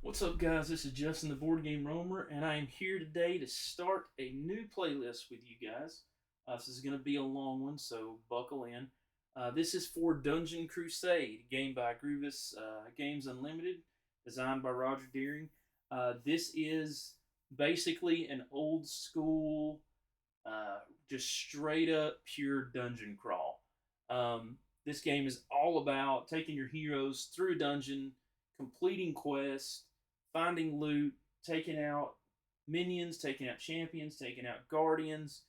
What's up, guys? This is Justin, the Board Game Roamer, and I am here today to start a new playlist with you guys. This is going to be a long one, so buckle in. This is for Dungeon Crusade, a game by Grievous Games Unlimited, designed by Roger Deering. This is basically an old school, just straight up pure dungeon crawl. This game is all about taking your heroes through a dungeon, completing quests, finding loot, taking out minions, taking out champions, taking out guardians,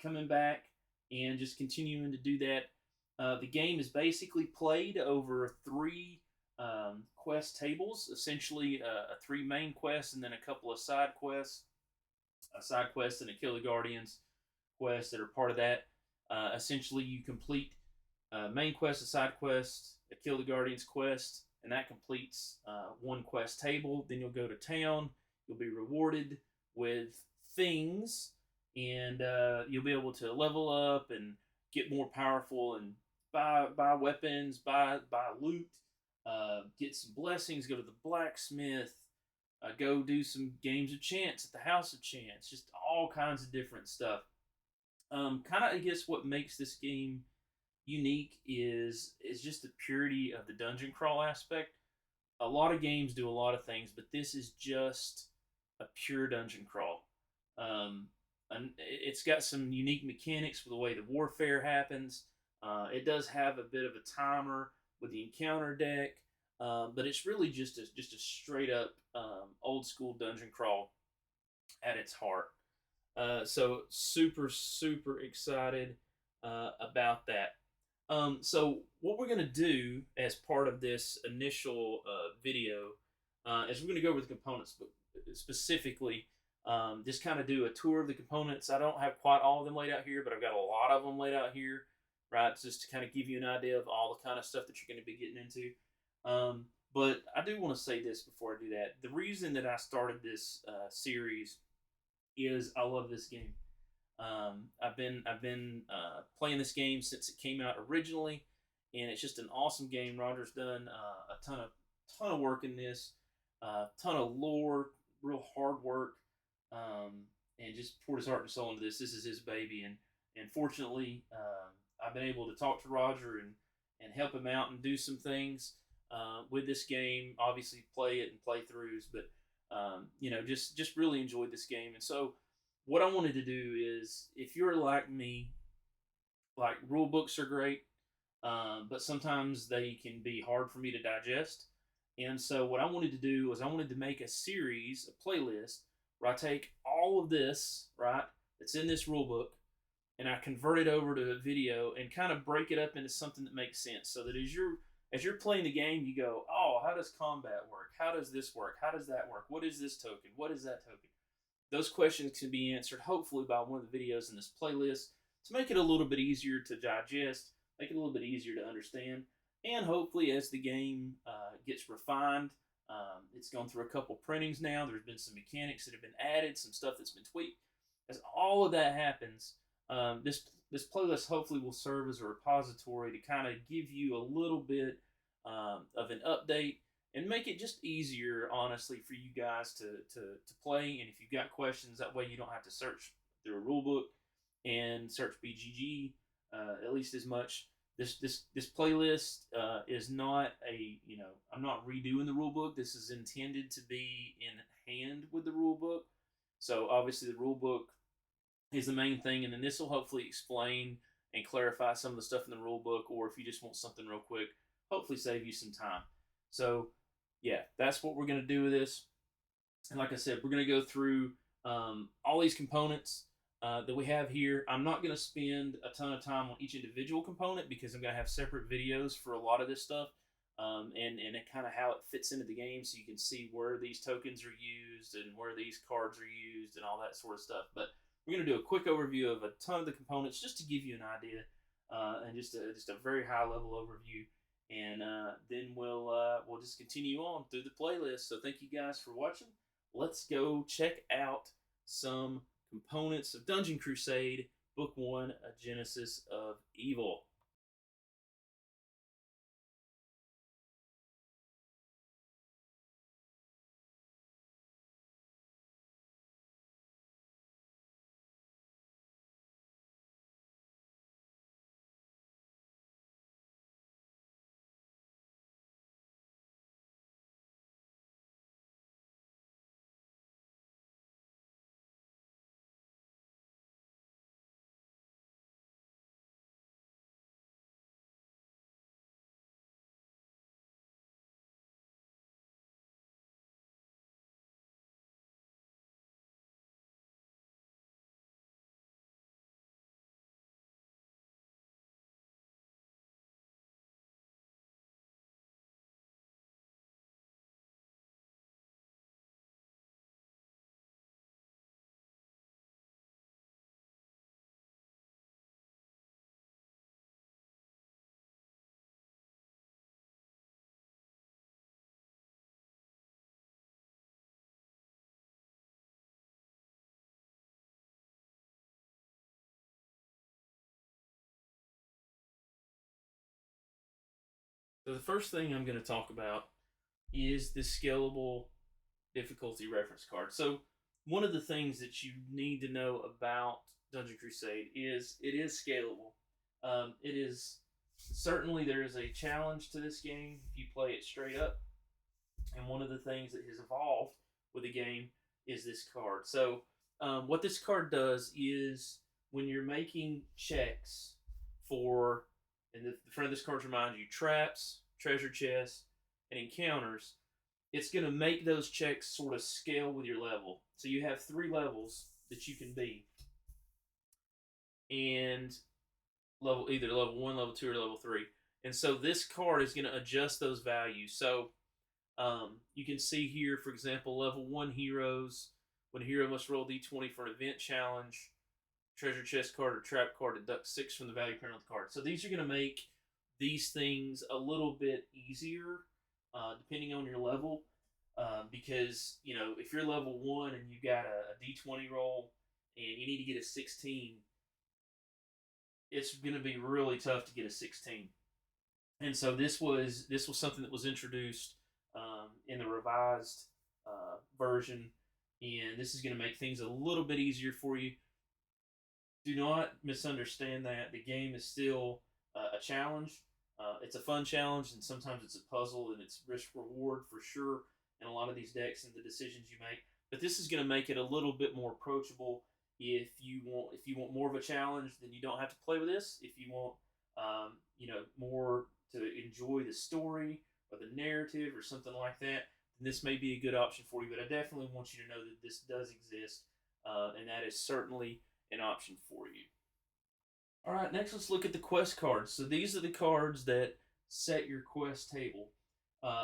coming back and just continuing to do that. The game is basically played over three quest tables, essentially three main quests and then a couple of side quests, a side quest and a Kill the Guardians quest that are part of that. Essentially, you complete main quest, a side quest, a Kill the Guardians quest, and that completes one quest table. Then you'll go to town. You'll be rewarded with things, and you'll be able to level up and get more powerful and buy weapons, buy loot, get some blessings, go to the blacksmith, go do some games of chance at the House of Chance, just all kinds of different stuff. Kind of, I guess, what makes this game unique is just the purity of the dungeon crawl aspect. A lot of games do a lot of things, but this is just a pure dungeon crawl. And it's got some unique mechanics for the way the warfare happens. It does have a bit of a timer with the encounter deck, but it's really just a straight up old school dungeon crawl at its heart. So super excited about that. So what we're going to do as part of this initial video is we're going to go over the components, but specifically just kind of do a tour of the components. I don't have quite all of them laid out here, but I've got a lot of them laid out here, right? Just to kind of give you an idea of all the kind of stuff that you're going to be getting into. But I do want to say this before I do that. The reason that I started this series is I love this game. I've been playing this game since it came out originally, and it's just an awesome game. Roger's done a ton of work in this, ton of lore, real hard work, and just poured his heart and soul into this. This is his baby, and fortunately, I've been able to talk to Roger and help him out and do some things with this game. Obviously, play it and playthroughs, but just really enjoyed this game, and so. What I wanted to do is, if you're like me, like rule books are great, but sometimes they can be hard for me to digest. And so what I wanted to do was I wanted to make a series, a playlist, where I take all of this, right, that's in this rule book, and I convert it over to a video and kind of break it up into something that makes sense, so that as you're playing the game, you go, oh, how does combat work? How does this work? How does that work? What is this token? What is that token? Those questions can be answered hopefully by one of the videos in this playlist to make it a little bit easier to digest, make it a little bit easier to understand, and hopefully as the game gets refined, it's gone through a couple printings now, there's been some mechanics that have been added, some stuff that's been tweaked. As all of that happens, this playlist hopefully will serve as a repository to kind of give you a little bit of an update and make it just easier, honestly, for you guys to play. And if you've got questions, that way you don't have to search through a rule book and search BGG at least as much. This playlist is not I'm not redoing the rule book. This is intended to be in hand with the rule book. So obviously the rule book is the main thing, and then this will hopefully explain and clarify some of the stuff in the rule book, or if you just want something real quick, hopefully save you some time. So yeah, that's what we're going to do with this. And like I said, we're going to go through all these components that we have here. I'm not going to spend a ton of time on each individual component because I'm going to have separate videos for a lot of this stuff and it kind of how it fits into the game, so you can see where these tokens are used and where these cards are used and all that sort of stuff. But we're going to do a quick overview of a ton of the components just to give you an idea and just a very high level overview. And then we'll just continue on through the playlist. So thank you guys for watching. Let's go check out some components of Dungeon Crusade, Book 1, A Genesis of Evil. So the first thing I'm going to talk about is the scalable difficulty reference card. So one of the things that you need to know about Dungeon Crusade is it is scalable. It is certainly there is a challenge to this game if you play it straight up, and one of the things that has evolved with the game is this card. So what this card does is when you're making checks for, and the front of this card reminds you, traps, treasure chests, and encounters, it's going to make those checks sort of scale with your level. So you have 3 levels that you can be, and either level 1, level 2, or level 3. And so this card is going to adjust those values. So you can see here, for example, level 1 heroes. When a hero must roll d20 for an event challenge, treasure chest card or trap card, deduct 6 from the value printed on the card. So these are going to make these things a little bit easier depending on your level. Because, you know, if you're level 1 and you got a d20 roll and you need to get a 16, it's going to be really tough to get a 16. And so this was something that was introduced in the revised version, and this is going to make things a little bit easier for you. Do not misunderstand that. The game is still a challenge. It's a fun challenge, and sometimes it's a puzzle, and it's risk reward for sure in a lot of these decks and the decisions you make. But this is going to make it a little bit more approachable. If you want more of a challenge, then you don't have to play with this. If you want more to enjoy the story or the narrative or something like that, then this may be a good option for you. But I definitely want you to know that this does exist, and that is certainly an option for you. All right, next let's look at the quest cards. So these are the cards that set your quest table.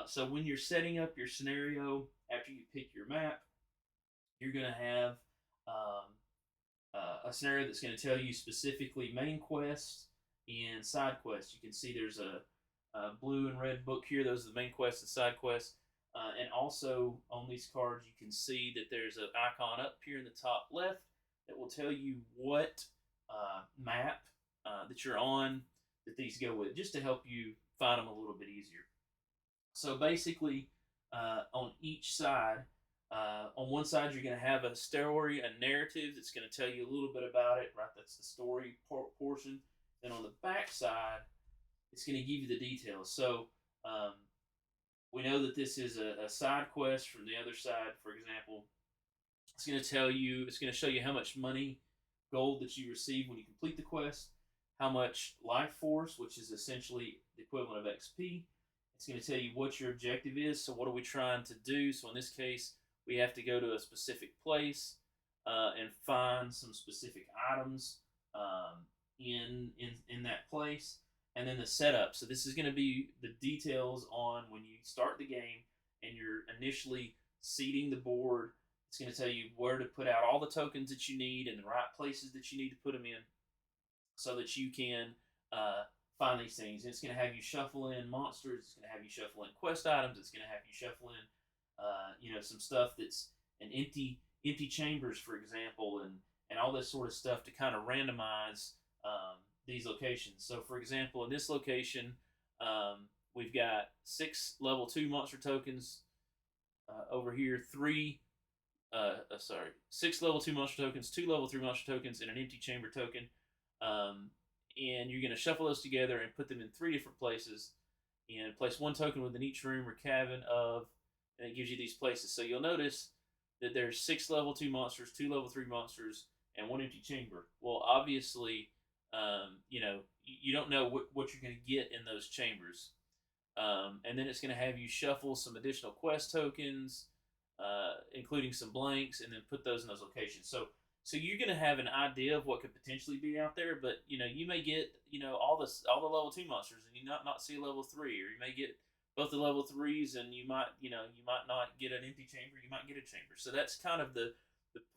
So when you're setting up your scenario, after you pick your map, you're going to have a scenario that's going to tell you specifically main quest and side quests. You can see there's a blue and red book here. Those are the main quests and side quests. And also on these cards, you can see that there's an icon up here in the top left that will tell you what map that you're on that these go with, just to help you find them a little bit easier. So basically, on each side, on one side, you're going to have a story, a narrative that's going to tell you a little bit about it, right? That's the story portion. Then on the back side, it's going to give you the details. So we know that this is a side quest from the other side, for example. It's going to tell you, it's going to show you how much money, gold that you receive when you complete the quest, how much life force, which is essentially the equivalent of XP. It's going to tell you what your objective is. So what are we trying to do? So in this case, we have to go to a specific place and find some specific items in that place. And then the setup. So this is going to be the details on when you start the game and you're initially seeding the board. It's going to tell you where to put out all the tokens that you need and the right places that you need to put them in so that you can find these things. And it's going to have you shuffle in monsters. It's going to have you shuffle in quest items. It's going to have you shuffle in some stuff that's an empty chambers, for example, and all this sort of stuff to kind of randomize these locations. So, for example, in this location, we've got 6 level 2 monster tokens over here, 6 level 2 monster tokens, 2 level 3 monster tokens, and an empty chamber token. And you're going to shuffle those together and put them in 3 different places and place 1 token within each room or cabin of, and it gives you these places. So you'll notice that there's 6 level 2 monsters, 2 level 3 monsters, and 1 empty chamber. Well, obviously, you don't know what you're going to get in those chambers. And then it's going to have you shuffle some additional quest tokens, including some blanks, and then put those in those locations. So you're going to have an idea of what could potentially be out there, but you may get all the level 2 monsters, and you not see a level 3, or you may get both the level 3s, and you might not get an empty chamber. You might get a chamber. So that's kind of the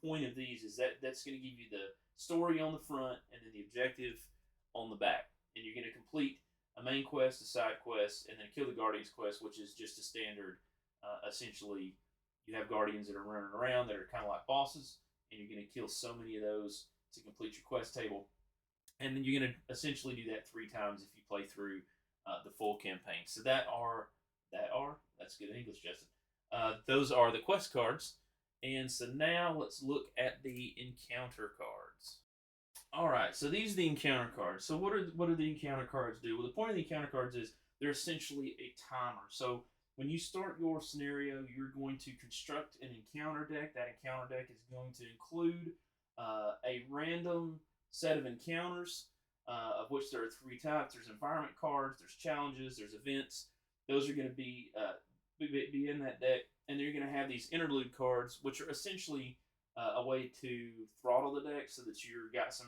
point of these, is that's going to give you the story on the front and then the objective on the back, and you're going to complete a main quest, a side quest, and then kill the Guardians quest, which is just a standard. Essentially, you have Guardians that are running around that are kind of like bosses, and you're going to kill so many of those to complete your quest table. And then you're going to essentially do that 3 times if you play through the full campaign. So that's good English, Justin. Those are the quest cards. And so now let's look at the encounter cards. All right, so these are the encounter cards. So what do the encounter cards do? Well, the point of the encounter cards is they're essentially a timer. So when you start your scenario, you're going to construct an encounter deck. That encounter deck is going to include a random set of encounters, of which there are three types. There's environment cards, there's challenges, there's events. Those are going to be in that deck, and then you're going to have these interlude cards, which are essentially a way to throttle the deck so that you've got some,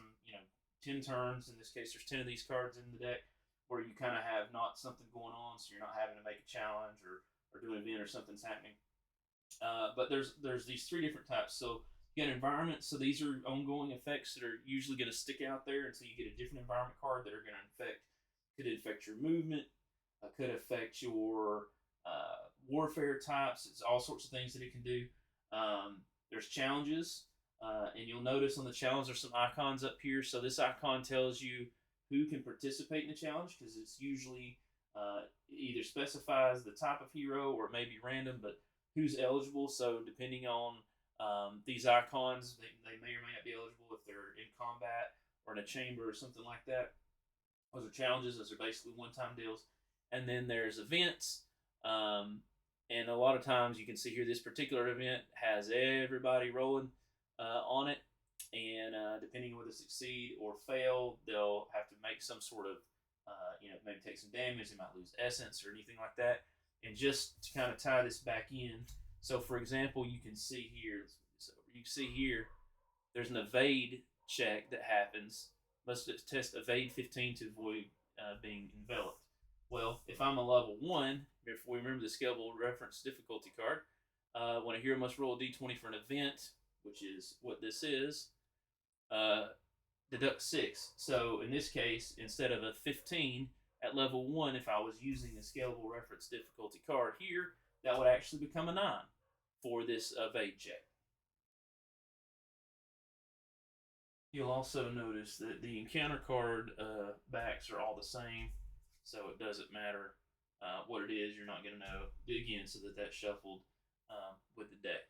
10 turns. In this case, there's 10 of these cards in the deck where you kind of have not something going on, so you're not having to make a challenge or do an event or something's happening. But there's these three different types. So you got environment. So these are ongoing effects that are usually going to stick out there until you get a different environment card that are going to could affect your movement, could affect your warfare types. It's all sorts of things that it can do. There's challenges, and you'll notice on the challenge there's some icons up here. So this icon tells you who can participate in the challenge, because it's usually either specifies the type of hero or it may be random, but who's eligible. So depending on these icons, they may or may not be eligible if they're in combat or in a chamber or something like that. Those are challenges. Those are basically one-time deals. And then there's events. And a lot of times you can see here this particular event has everybody rolling on it. And depending on whether they succeed or fail, they'll have to make some sort of, maybe take some damage. They might lose essence or anything like that. And just to kind of tie this back in, so for example, you can see here, there's an evade check that happens. Must test evade 15 to avoid being enveloped. Well, if I'm a level 1, if we remember the Scalable reference difficulty card, when a hero must roll a d20 for an event, which is what this is, deduct 6. So in this case, instead of a 15 at level 1, if I was using the Scalable reference difficulty card here, that would actually become a 9 for this evade check. You'll also notice that the encounter card backs are all the same, so it doesn't matter what it is. You're not going to know, again, so that's shuffled with the deck.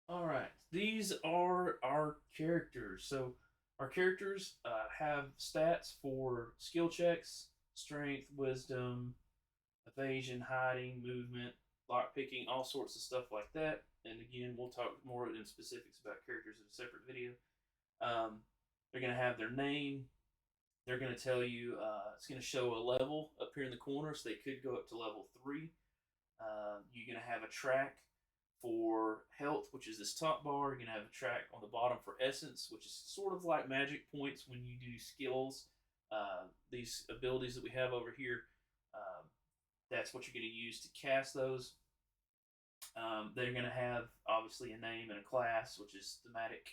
All right, these are our characters. So our characters have stats for skill checks, strength, wisdom, evasion, hiding, movement, lockpicking, all sorts of stuff like that. And again, we'll talk more in specifics about characters in a separate video. They're going to have their name. They're going to tell you, it's going to show a level up here in the corner, so they could go up to level 3. You're going to have a track for health, which is this top bar. You're going to have a track on the bottom for essence, which is sort of like magic points when you do skills. These abilities that we have over here, that's what you're going to use to cast those. They're going to have, obviously, a name and a class, which is thematic.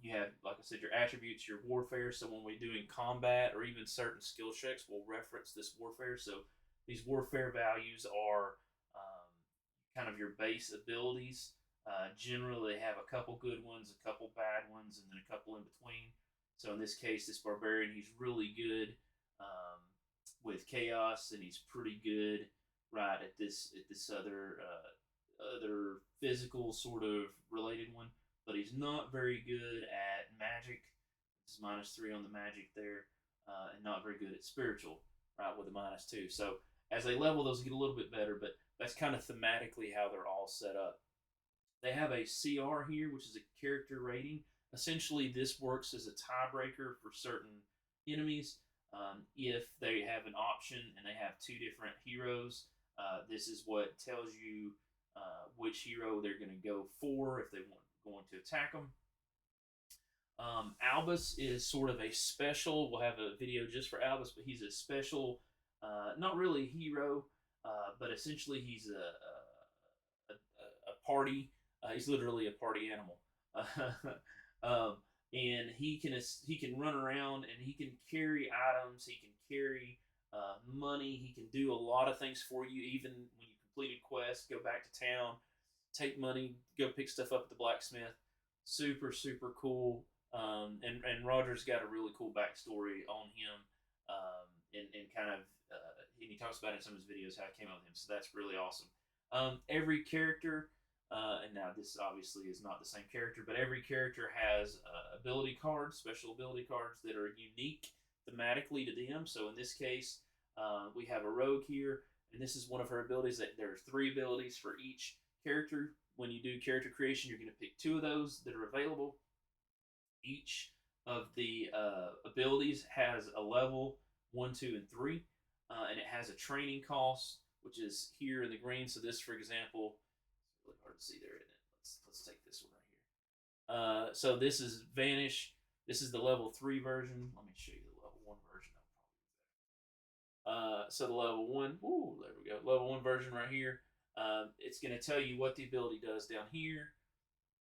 You have, like I said, your attributes, your warfare. So when we're doing combat or even certain skill checks, we'll reference this warfare. So these warfare values are kind of your base abilities. Generally, they have a couple good ones, a couple bad ones, and then a couple in between. So in this case, this barbarian, he's really good with chaos, and he's pretty good right at this other physical sort of related one. But he's not very good at magic. It's -3 on the magic there, and not very good at spiritual, right, with a -2. So as they level, those get a little bit better, but that's kind of thematically how they're all set up. They have a CR here, which is a character rating. Essentially, this works as a tiebreaker for certain enemies. If they have an option and they have 2 different heroes, this is what tells you which hero they're going to go for if they going to attack them. Albus is sort of a special. We'll have a video just for Albus, but he's a special, not really a hero, but essentially he's a party. He's literally a party animal, and he can run around and he can carry items. He can carry money. He can do a lot of things for you. Even when you completed quests, go back to town, take money, go pick stuff up at the blacksmith. Super, super cool. And Roger's got a really cool backstory on him and kind of and he talks about it in some of his videos how it came out with him. So that's really awesome. Every character, and now this obviously is not the same character, but every character has ability cards, special ability cards that are unique thematically to them. So in this case, we have a rogue here, and this is one of her abilities. That there are 3 abilities for each character. When you do character creation, you're going to pick 2 of those that are available. Each of the abilities has a level 1, 2, and 3, and it has a training cost, which is here in the green. So this, for example, it's really hard to see there, isn't it? Let's take this one right here. So this is Vanish. This is the level 3 version. Let me show you the level 1 version. So the level 1, ooh, there we go. Level 1 version right here. It's going to tell you what the ability does down here,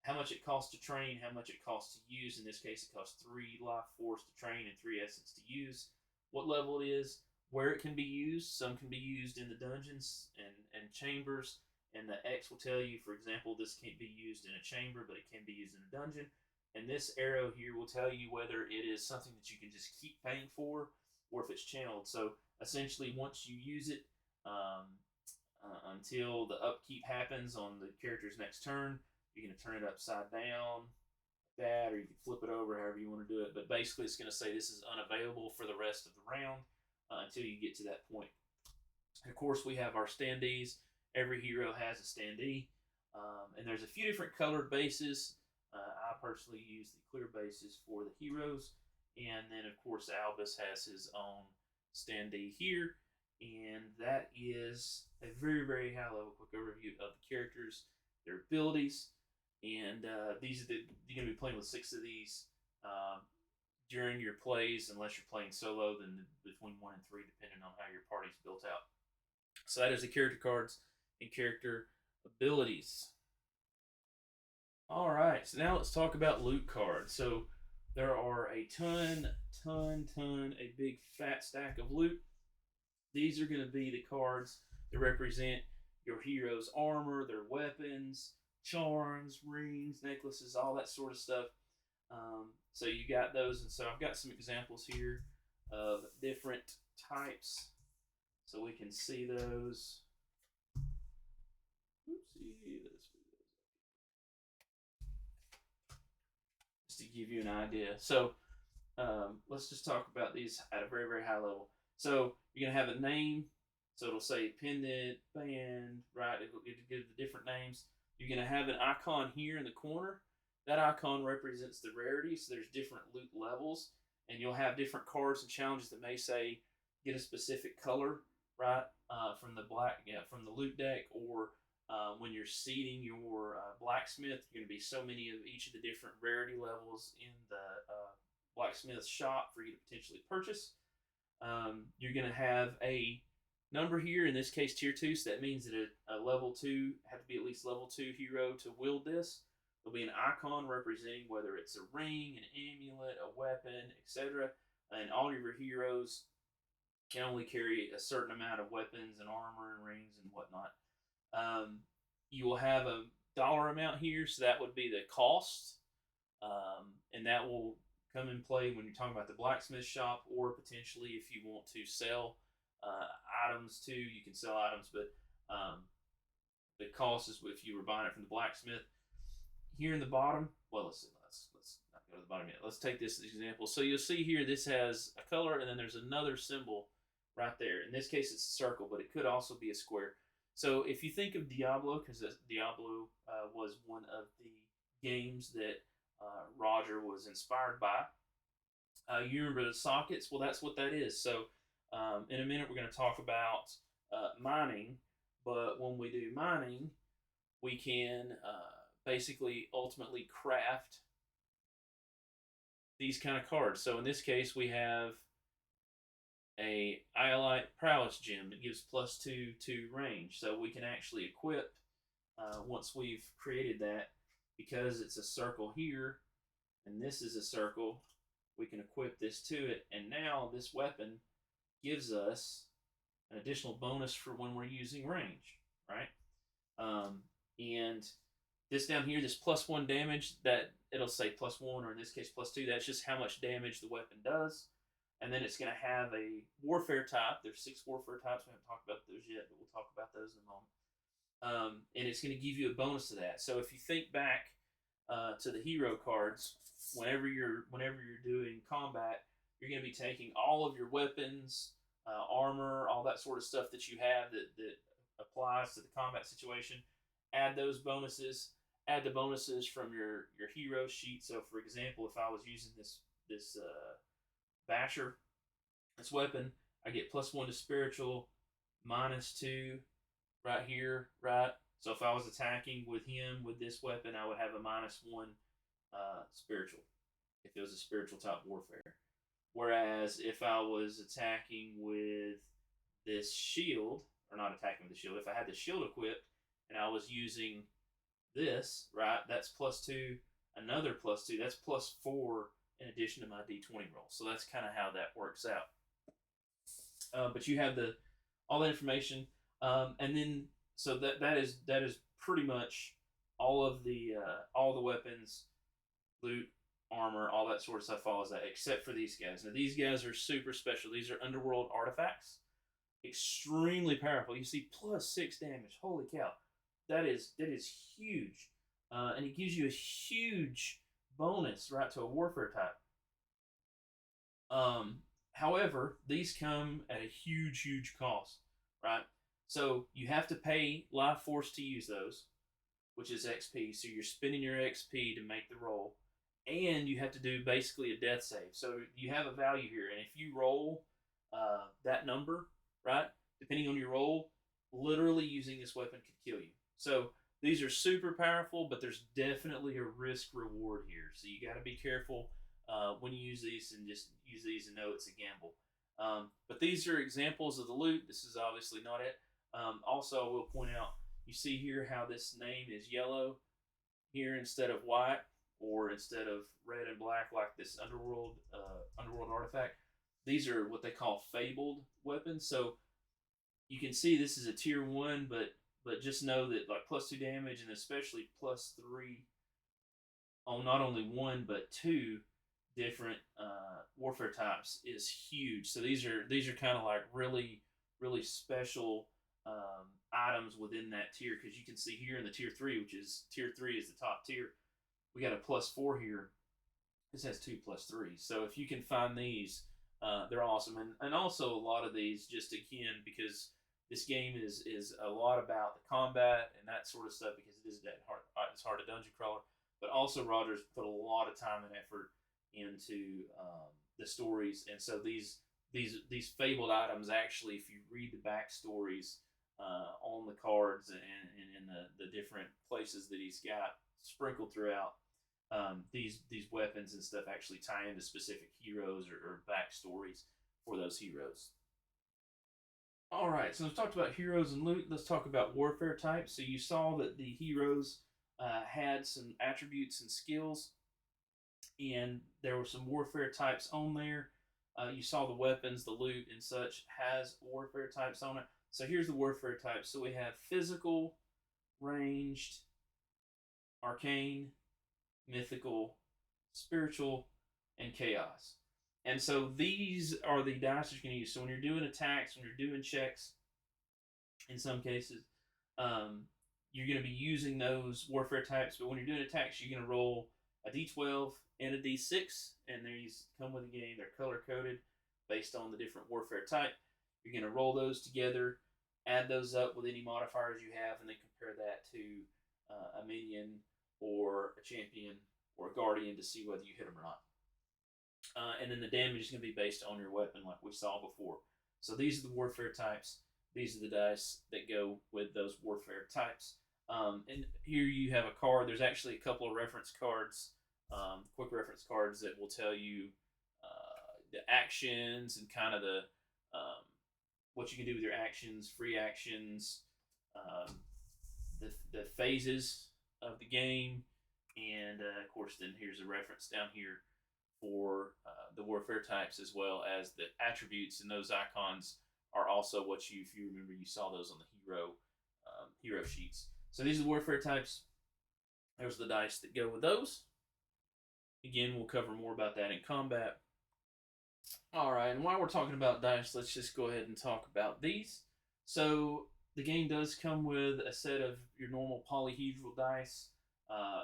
how much it costs to train, how much it costs to use. In this case, it costs 3 life force to train and 3 essence to use. What level it is, where it can be used. Some can be used in the dungeons and chambers, and the X will tell you, for example, this can't be used in a chamber, but it can be used in a dungeon. And this arrow here will tell you whether it is something that you can just keep paying for, or if it's channeled. So essentially, once you use it, until the upkeep happens on the character's next turn, you're going to turn it upside down, like that, or you can flip it over, however you want to do it. But basically, it's going to say this is unavailable for the rest of the round until you get to that point. And of course, we have our Standees. Every hero has a Standee, and there's a few different colored bases. I personally use the clear bases for the heroes, and then of course Albus has his own Standee here, and that is a very, very high level quick overview of the characters, their abilities, and these are you're going to be playing with 6 of these during your plays, unless you're playing solo, then between 1 and 3, depending on how your party's built out. So that is the character cards and character abilities. All right, so now let's talk about loot cards. So there are a a big fat stack of loot. These are going to be the cards that represent your hero's armor, their weapons, charms, rings, necklaces, all that sort of stuff. So you got those, and so I've got some examples here of different types, so we can see those. Oopsie, just to give you an idea. So let's just talk about these at a very, very high level. So you're going to have a name. So it'll say pendant, band, right? It'll give the different names. You're going to have an icon here in the corner. That icon represents the rarity. So there's different loot levels. And you'll have different cards and challenges that may say get a specific color, right? From the loot deck, or when you're seeding your blacksmith, you're going to be so many of each of the different rarity levels in the blacksmith shop for you to potentially purchase. You're going to have a number here, in this case tier 2, so that means that a level 2 have to be at least level 2 hero to wield this. There'll be an icon representing whether it's a ring, an amulet, a weapon, etc. And all of your heroes can only carry a certain amount of weapons and armor and rings and whatnot. You will have a dollar amount here, so that would be the cost, and that will come in play when you're talking about the blacksmith shop, or potentially if you want to sell items too, you can sell items, but the cost is if you were buying it from the blacksmith. Here in the bottom, well, let's not go to the bottom yet. Let's take this example. So you'll see here, this has a color, and then there's another symbol right there. In this case, it's a circle, but it could also be a square. So if you think of Diablo, because Diablo was one of the games that Roger was inspired by, you remember the sockets? Well, that's what that is. So in a minute, we're going to talk about mining, but when we do mining, we can basically ultimately craft these kind of cards. So in this case, we have a Iolite Prowess Gem that gives +2 to range. So we can actually equip, once we've created that, because it's a circle here, and this is a circle, we can equip this to it, and now this weapon gives us an additional bonus for when we're using range, right? And this down here, this +1 damage, that it'll say +1, or in this case +2, that's just how much damage the weapon does. and then it's going to have a warfare type. There's 6 warfare types. We haven't talked about those yet, but we'll talk about those in a moment. And it's going to give you a bonus to that. So if you think back to the hero cards, whenever you're doing combat, you're going to be taking all of your weapons, armor, all that sort of stuff that you have that applies to the combat situation. Add those bonuses. Add the bonuses from your hero sheet. So, for example, if I was using this basher, this weapon, I get +1 to spiritual, -2 right here, right? So if I was attacking with him with this weapon, I would have a -1 spiritual if it was a spiritual type warfare. Whereas if I was attacking with this shield, or not attacking with the shield, if I had the shield equipped and I was using this, right, that's +2, another +2, that's +4 in addition to my D20 roll. So that's kind of how that works out. But you have all the information, and then so that is pretty much all the weapons, loot, armor, all that sort of stuff follows that, except for these guys. Now these guys are super special. These are underworld artifacts, extremely powerful. You see +6 damage. Holy cow, that is huge, and it gives you a huge bonus right to a warfare type. However, these come at a huge cost, right? So you have to pay life force to use those, which is XP. So you're spending your XP to make the roll, and you have to do basically a death save. So you have a value here, and if you roll that number, right, depending on your roll, literally using this weapon could kill you. So these are super powerful, but there's definitely a risk reward here. So you got to be careful when you use these, and just use these and know it's a gamble. But these are examples of the loot. This is obviously not it. Also, I will point out, you see here how this name is yellow here instead of white, or instead of red and black like this underworld artifact. These are what they call fabled weapons. So you can see this is a tier 1, but just know that like +2 damage, and especially +3 on not only 1 but 2 different warfare types is huge. So these are kind of like really special items within that tier, because you can see here in the tier 3, which is tier 3 is the top tier, we got a +4 here. This has 2 +3. So if you can find these, they're awesome. And also a lot of these, just again, because this game is a lot about the combat and that sort of stuff, because it is that hard. It's hard to dungeon crawler, but also Roger's put a lot of time and effort into the stories, and so these fabled items, actually, if you read the backstories on the cards and in the different places that he's got sprinkled throughout, these weapons and stuff actually tie into specific heroes or backstories for those heroes. All right, so we've talked about heroes and loot. Let's talk about warfare types. So you saw that the heroes had some attributes and skills, and there were some warfare types on there. You saw the weapons, the loot, and such has warfare types on it. So here's the warfare types. So we have physical, ranged, arcane, mythical, spiritual, and chaos. And so these are the dice you're going to use. So when you're doing attacks, when you're doing checks, in some cases, you're going to be using those warfare types. But when you're doing attacks, you're going to roll a d12 and a d6, and these come with the game. They're color-coded based on the different warfare type. You're going to roll those together, add those up with any modifiers you have, and then compare that to a minion or a champion or a guardian to see whether you hit them or not. And then the damage is going to be based on your weapon, like we saw before. So these are the warfare types. These are the dice that go with those warfare types. And here you have a card. There's actually a couple of reference cards, quick reference cards that will tell you the actions and kind of the what you can do with your actions, free actions, the phases of the game, and of course then here's a reference down here for the warfare types, as well as the attributes, and those icons are also what if you remember, you saw those on the hero sheets. So these are the warfare types. There's the dice that go with those. Again, we'll cover more about that in combat. All right, and while we're talking about dice, let's just go ahead and talk about these. So the game does come with a set of your normal polyhedral dice, uh,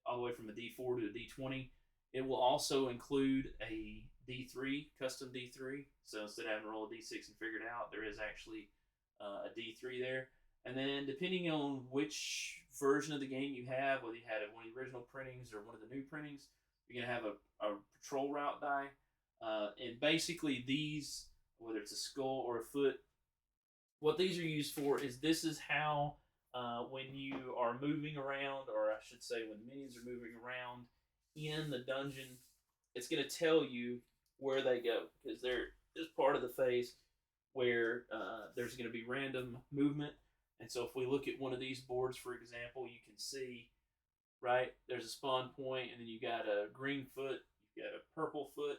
all the way from a D4 to a D20. It will also include a D3, custom D3. So instead of having to roll a D6 and figure it out, there is actually a D3 there. And then depending on which version of the game you have, whether you had one of the original printings or one of the new printings, you're gonna have a patrol route die, and basically these, whether it's a skull or a foot, what these are used for is this is how when you are moving around, or I should say when minions are moving around in the dungeon, it's going to tell you where they go because there is part of the phase where there's going to be random movement. And so if we look at one of these boards, for example, you can see, right, there's a spawn point, and then you got a green foot, you've got a purple foot.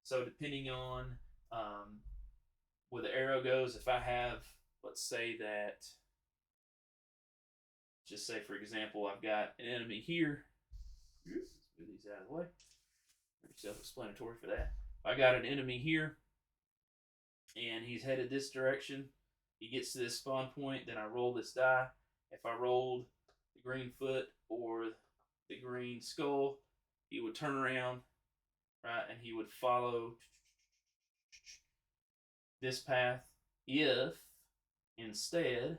So depending on um, where the arrow goes, if I have, let's say that, just say for example, I've got an enemy here. Let's move these out of the way. Very self-explanatory for that. I got an enemy here, and he's headed this direction. He gets to this spawn point, then I roll this die. If I rolled the green foot or the green skull, he would turn around, right, and he would follow this path. If instead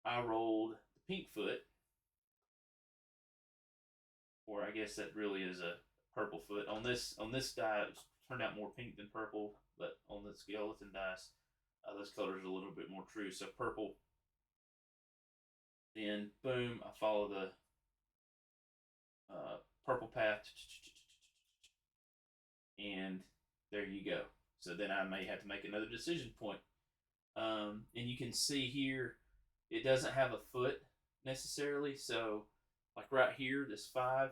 I rolled the pink foot, or I guess that really is a purple foot. On this die, it turned out more pink than purple, but on the skeleton dice, those colors are a little bit more true. So purple, then boom, I follow the purple path, and there you go. So then I may have to make another decision point. And you can see here, it doesn't have a foot necessarily. So, like right here, this 5,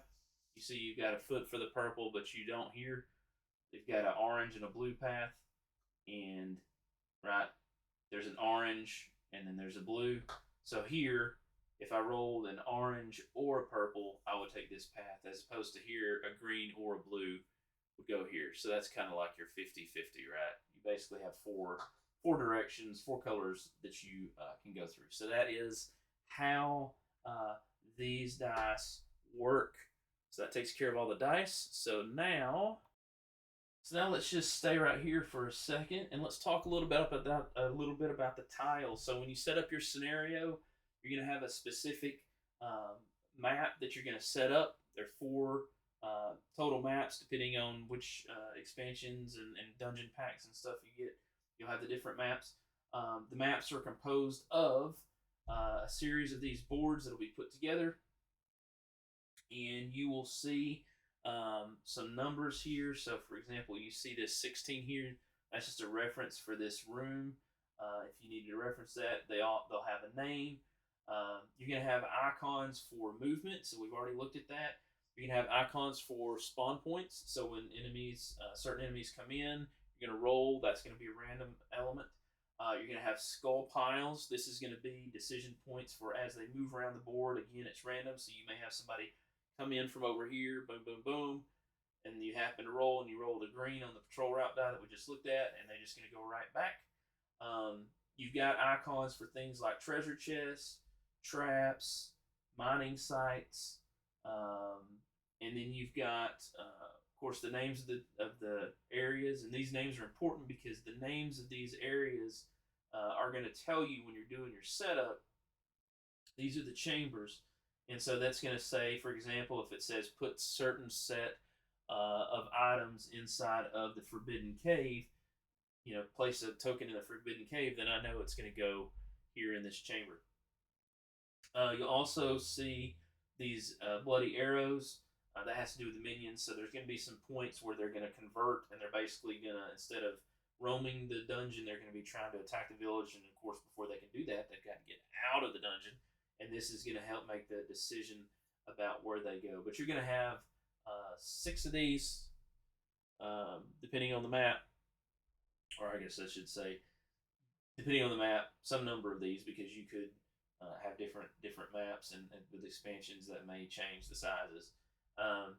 you see you've got a foot for the purple, but you don't here. They've got an orange and a blue path, and right there's an orange, and then there's a blue. So here, if I rolled an orange or a purple, I would take this path, as opposed to here, a green or a blue would go here. So that's kind of like your 50-50, right? You basically have four directions, 4 colors that you can go through. So that is how these dice work. So that takes care of all the dice. So now let's just stay right here for a second, and let's talk a little bit about the tiles. So when you set up your scenario, you're going to have a specific map that you're going to set up. There are 4 total maps, depending on which expansions and dungeon packs and stuff you get. You'll have the different maps. The maps are composed of a series of these boards that will be put together, and you will see some numbers here. So, for example, you see this 16 here. That's just a reference for this room. If you need to reference that, they'll have a name. You're going to have icons for movement. So we've already looked at that. You're going to have icons for spawn points. So when certain enemies come in, you're going to roll. That's going to be a random element. You're going to have skull piles. This is going to be decision points for as they move around the board. Again, it's random, so you may have somebody come in from over here, boom, boom, boom, and you happen to roll, and you rolled a green on the patrol route die that we just looked at, and they're just going to go right back. You've got icons for things like treasure chests, traps, mining sites, and then you've got, of course, the names of the areas, and these names are important because the names of these areas are going to tell you when you're doing your setup. These are the chambers, and so that's going to say, for example, if it says put certain set of items inside of the Forbidden Cave, place a token in the Forbidden Cave, then I know it's going to go here in this chamber. You'll also see these bloody arrows. That has to do with the minions, so there's going to be some points where they're going to convert, and they're basically going to, instead of roaming the dungeon, they're going to be trying to attack the village, and of course, before they can do that, they've got to get out of the dungeon, and this is going to help make the decision about where they go. But you're going to have 6 of these, depending on the map, or I guess I should say, depending on the map, some number of these, because you could have different maps, and with expansions that may change the sizes.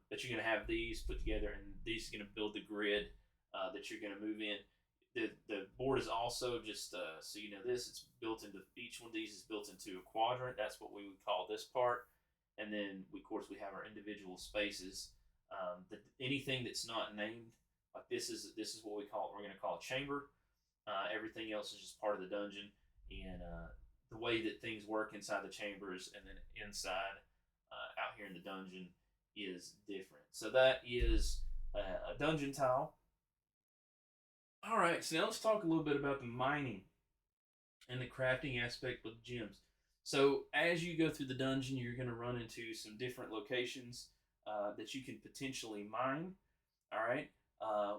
But you're going to have these put together, and these are going to build the grid that you're going to move in. The board is also just so you know this. It's built into each one of these is built into a quadrant. That's what we would call this part. And then of course we have our individual spaces. Anything that's not named, like this is what we're going to call a chamber. Everything else is just part of the dungeon, and the way that things work inside the chambers and then inside out here in the dungeon is different. So that is a dungeon tile. All right, so now let's talk a little bit about the mining and the crafting aspect with gems. So as you go through the dungeon, you're going to run into some different locations that you can potentially mine. All right,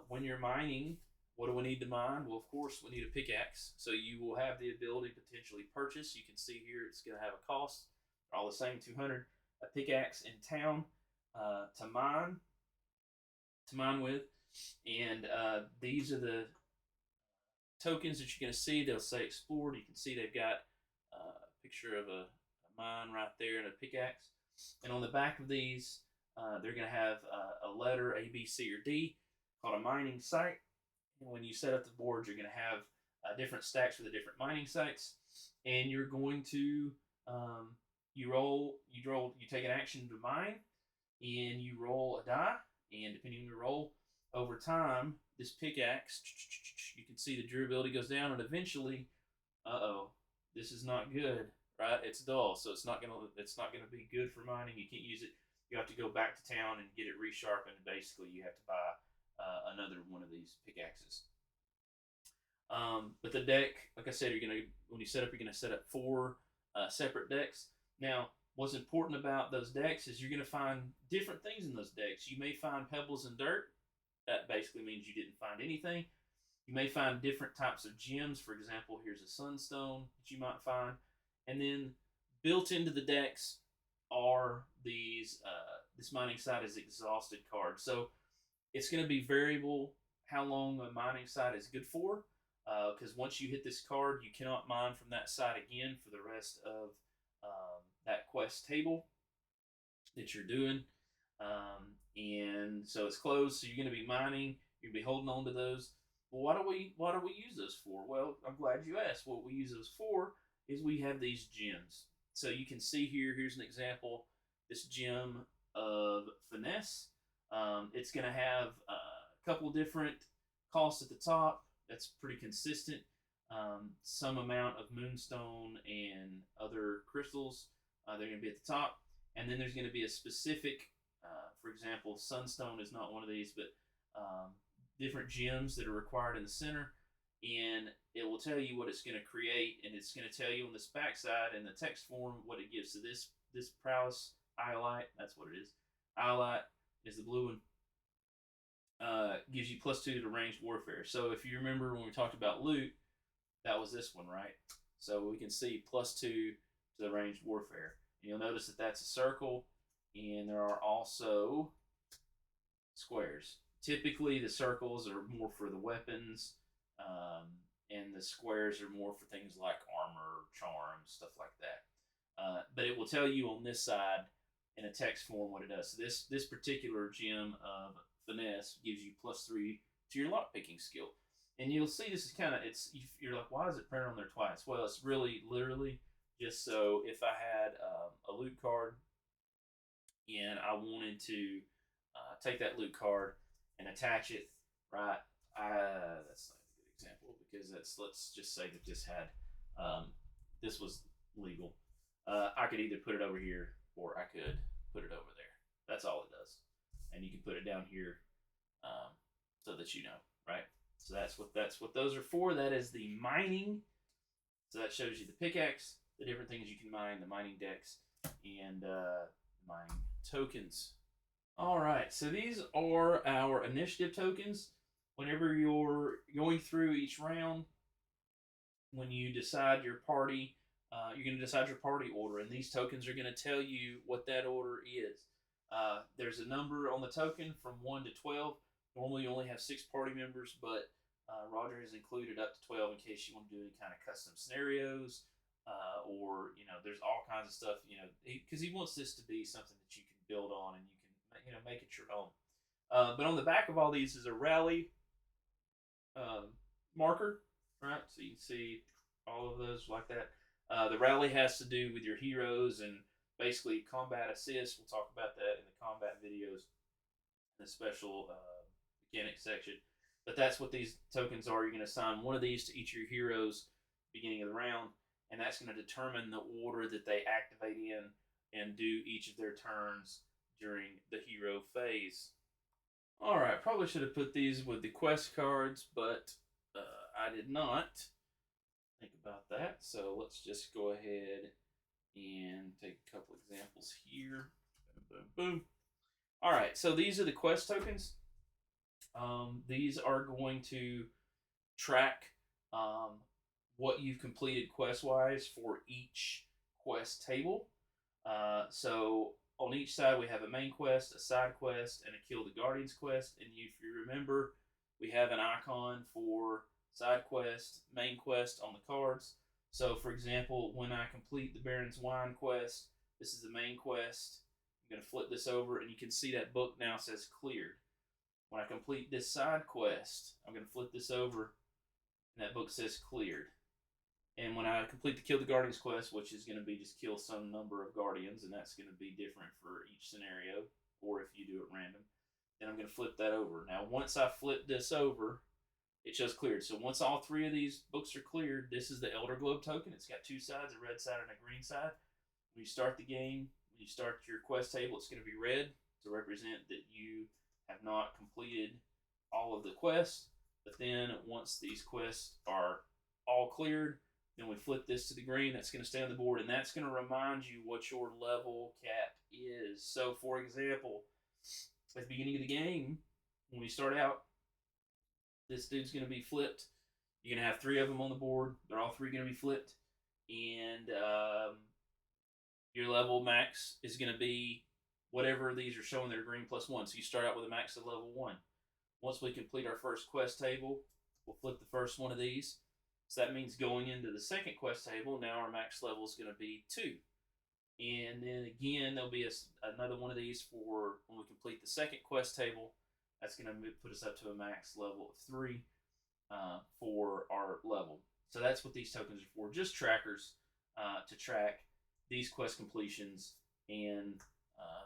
when you're mining, what do we need to mine? Well, of course, we need a pickaxe. So you will have the ability to potentially purchase. You can see here it's going to have a cost. They're all the same, 200. A pickaxe in town to mine with. And these are the tokens that you're going to see. They'll say explored. You can see they've got a picture of a mine right there and a pickaxe. And on the back of these, they're going to have a letter A, B, C, or D called a mining site. And when you set up the board, you're going to have different stacks for the different mining sites, and you're going to you take an action to mine, and you roll a die, and depending on your roll, over time, this pickaxe, you can see the durability goes down, and eventually, this is not good, right? It's dull, so it's not gonna be good for mining. You can't use it. You have to go back to town and get it resharpened. Basically, you have to buy another one of these pickaxes. But the deck, like I said, when you set up, you're gonna set up 4 separate decks. Now, what's important about those decks is you're gonna find different things in those decks. You may find pebbles and dirt. That basically means you didn't find anything. You may find different types of gems. For example, here's a sunstone that you might find. And then built into the decks are these, this mining site is exhausted cards. So it's going to be variable how long a mining site is good for. Because once you hit this card, you cannot mine from that site again for the rest of that quest table that you're doing. And so it's closed, so you're going to be mining. You're going to be holding on to those. Well, what do we use those for? Well, I'm glad you asked. What we use those for is we have these gems. So you can see here. Here's an example. This gem of finesse. It's going to have a couple different costs at the top. That's pretty consistent. Some amount of moonstone and other crystals. They're going to be at the top, and then there's going to be a specific. For example, sunstone is not one of these, but different gems that are required in the center, and it will tell you what it's going to create, and it's going to tell you on this backside in the text form what it gives. So this prowess iolite, that's what it is. Iolite is the blue one. Gives you +2 to ranged warfare. So if you remember when we talked about loot, that was this one, right? So we can see +2 to the ranged warfare. And you'll notice that that's a circle. And there are also squares. Typically, the circles are more for the weapons, and the squares are more for things like armor, charms, stuff like that. But it will tell you on this side in a text form what it does. So this particular gem of finesse gives you +3 to your lockpicking skill. And you'll see this is you're like, why is it printed on there twice? Well, it's really literally just so if I had a loot card and I wanted to take that loot card and attach it, right? That's not a good example because let's just say that this was legal. I could either put it over here or I could put it over there. That's all it does. And you can put it down here so that you know, right? So that's what those are for. That is the mining. So that shows you the pickaxe, the different things you can mine, the mining decks, and mining tokens. All right, so these are our initiative tokens. Whenever you're going through each round, when you decide your party, you're going to decide your party order, and these tokens are going to tell you what that order is. There's a number on the token from 1 to 12. Normally you only have 6 party members, but Roger has included up to 12 in case you want to do any kind of custom scenarios, or there's all kinds of stuff, because he wants this to be something that you can build on and you can make it your own. But on the back of all these is a rally marker, right? So you can see all of those like that. The rally has to do with your heroes and basically combat assist. We'll talk about that in the combat videos, in the special mechanics section. But that's what these tokens are. You're going to assign one of these to each of your heroes beginning of the round, and that's going to determine the order that they activate in and do each of their turns during the hero phase. Alright, probably should have put these with the quest cards, but I did not think about that. So let's just go ahead and take a couple examples here. Boom, boom, boom. Alright, so these are the quest tokens. These are going to track what you've completed quest-wise for each quest table. So on each side we have a main quest, a side quest, and a Kill the Guardians quest. And if you remember, we have an icon for side quest, main quest on the cards. So for example, when I complete the Baron's Wine quest, this is the main quest. I'm going to flip this over and you can see that book now says cleared. When I complete this side quest, I'm going to flip this over and that book says cleared. And when I complete the Kill the Guardians quest, which is going to be just kill some number of Guardians, and that's going to be different for each scenario, or if you do it random, then I'm going to flip that over. Now, once I flip this over, it shows cleared. So once all three of these books are cleared, this is the Elder Globe token. It's got two sides, a red side and a green side. When you start the game, when you start your quest table, it's going to be red to represent that you have not completed all of the quests. But then once these quests are all cleared, then we flip this to the green. That's going to stay on the board, and that's going to remind you what your level cap is. So, for example, at the beginning of the game, when we start out, this dude's going to be flipped. You're going to have three of them on the board. They're all three going to be flipped. And your level max is going to be whatever these are showing that are green plus one. So you start out with a max of level 1. Once we complete our first quest table, we'll flip the first one of these. So that means going into the second quest table, now our max level is going to be 2. And then again, there'll be another one of these for when we complete the second quest table. That's going to put us up to a max level of 3 for our level. So that's what these tokens are for. Just trackers to track these quest completions and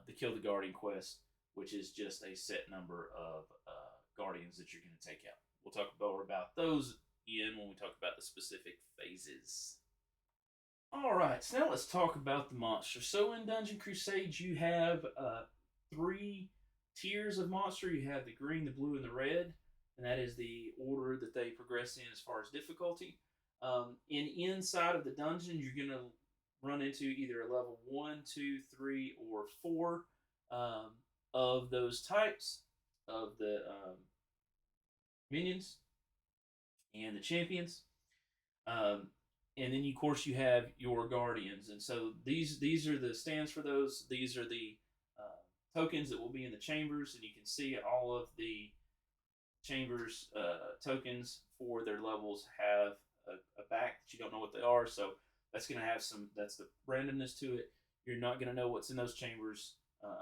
the Kill the Guardian quest, which is just a set number of Guardians that you're going to take out. We'll talk more about those when we talk about the specific phases. Alright, so now let's talk about the monsters. So in Dungeon Crusade, you have 3 tiers of monster. You have the green, the blue, and the red, and that is the order that they progress in as far as difficulty. Inside of the dungeon, you're going to run into either a level 1, 2, 3, or 4 of those types of the minions and the champions. And then, of course, you have your guardians. And so these are the stands for those. These are the tokens that will be in the chambers. And you can see all of the chambers tokens for their levels have a back that you don't know what they are. So that's going to have that's the randomness to it. You're not going to know what's in those chambers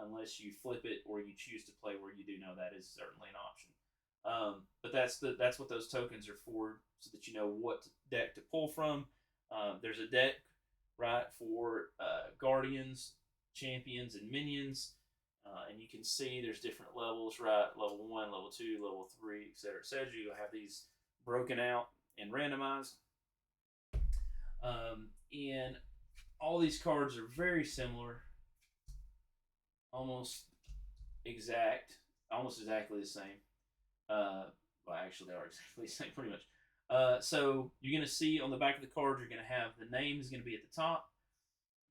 unless you flip it or you choose to play where you do know. That is certainly an option. But that's what those tokens are for, so that you know what deck to pull from. There's a deck, right, for guardians, champions, and minions, and you can see there's different levels, right? Level 1, level 2, level 3, etc., etc. You'll have these broken out and randomized, and all these cards are very similar, almost exactly the same. Well, actually, they are exactly the same, pretty much. So you're going to see on the back of the card, you're going to have the name is going to be at the top.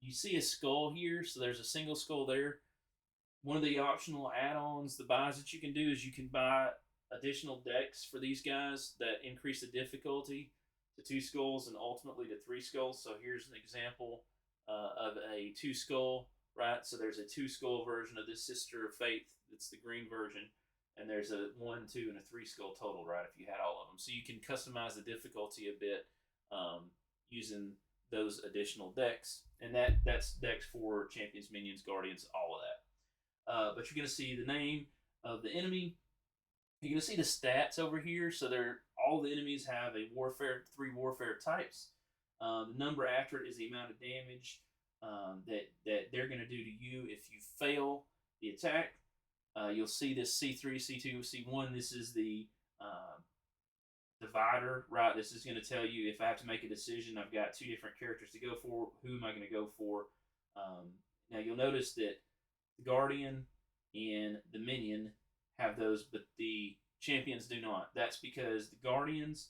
You see a skull here, so there's a single skull there. One of the optional add-ons, the buys that you can do is you can buy additional decks for these guys that increase the difficulty to 2 skulls and ultimately to 3 skulls. So here's an example of a 2 skull, right? So there's a 2 skull version of this Sister of Faith. It's the green version. And there's a 1, 2, and a 3 skull total, right, if you had all of them. So you can customize the difficulty a bit using those additional decks. And that's decks for champions, minions, guardians, all of that. But you're going to see the name of the enemy. You're going to see the stats over here. So all the enemies have a three warfare types. The number after it is the amount of damage that they're going to do to you if you fail the attack. You'll see this C3, C2, C1. This is the divider, right? This is going to tell you if I have to make a decision. I've got two different characters to go for. Who am I going to go for? Now you'll notice that the Guardian and the Minion have those, but the champions do not. That's because the Guardians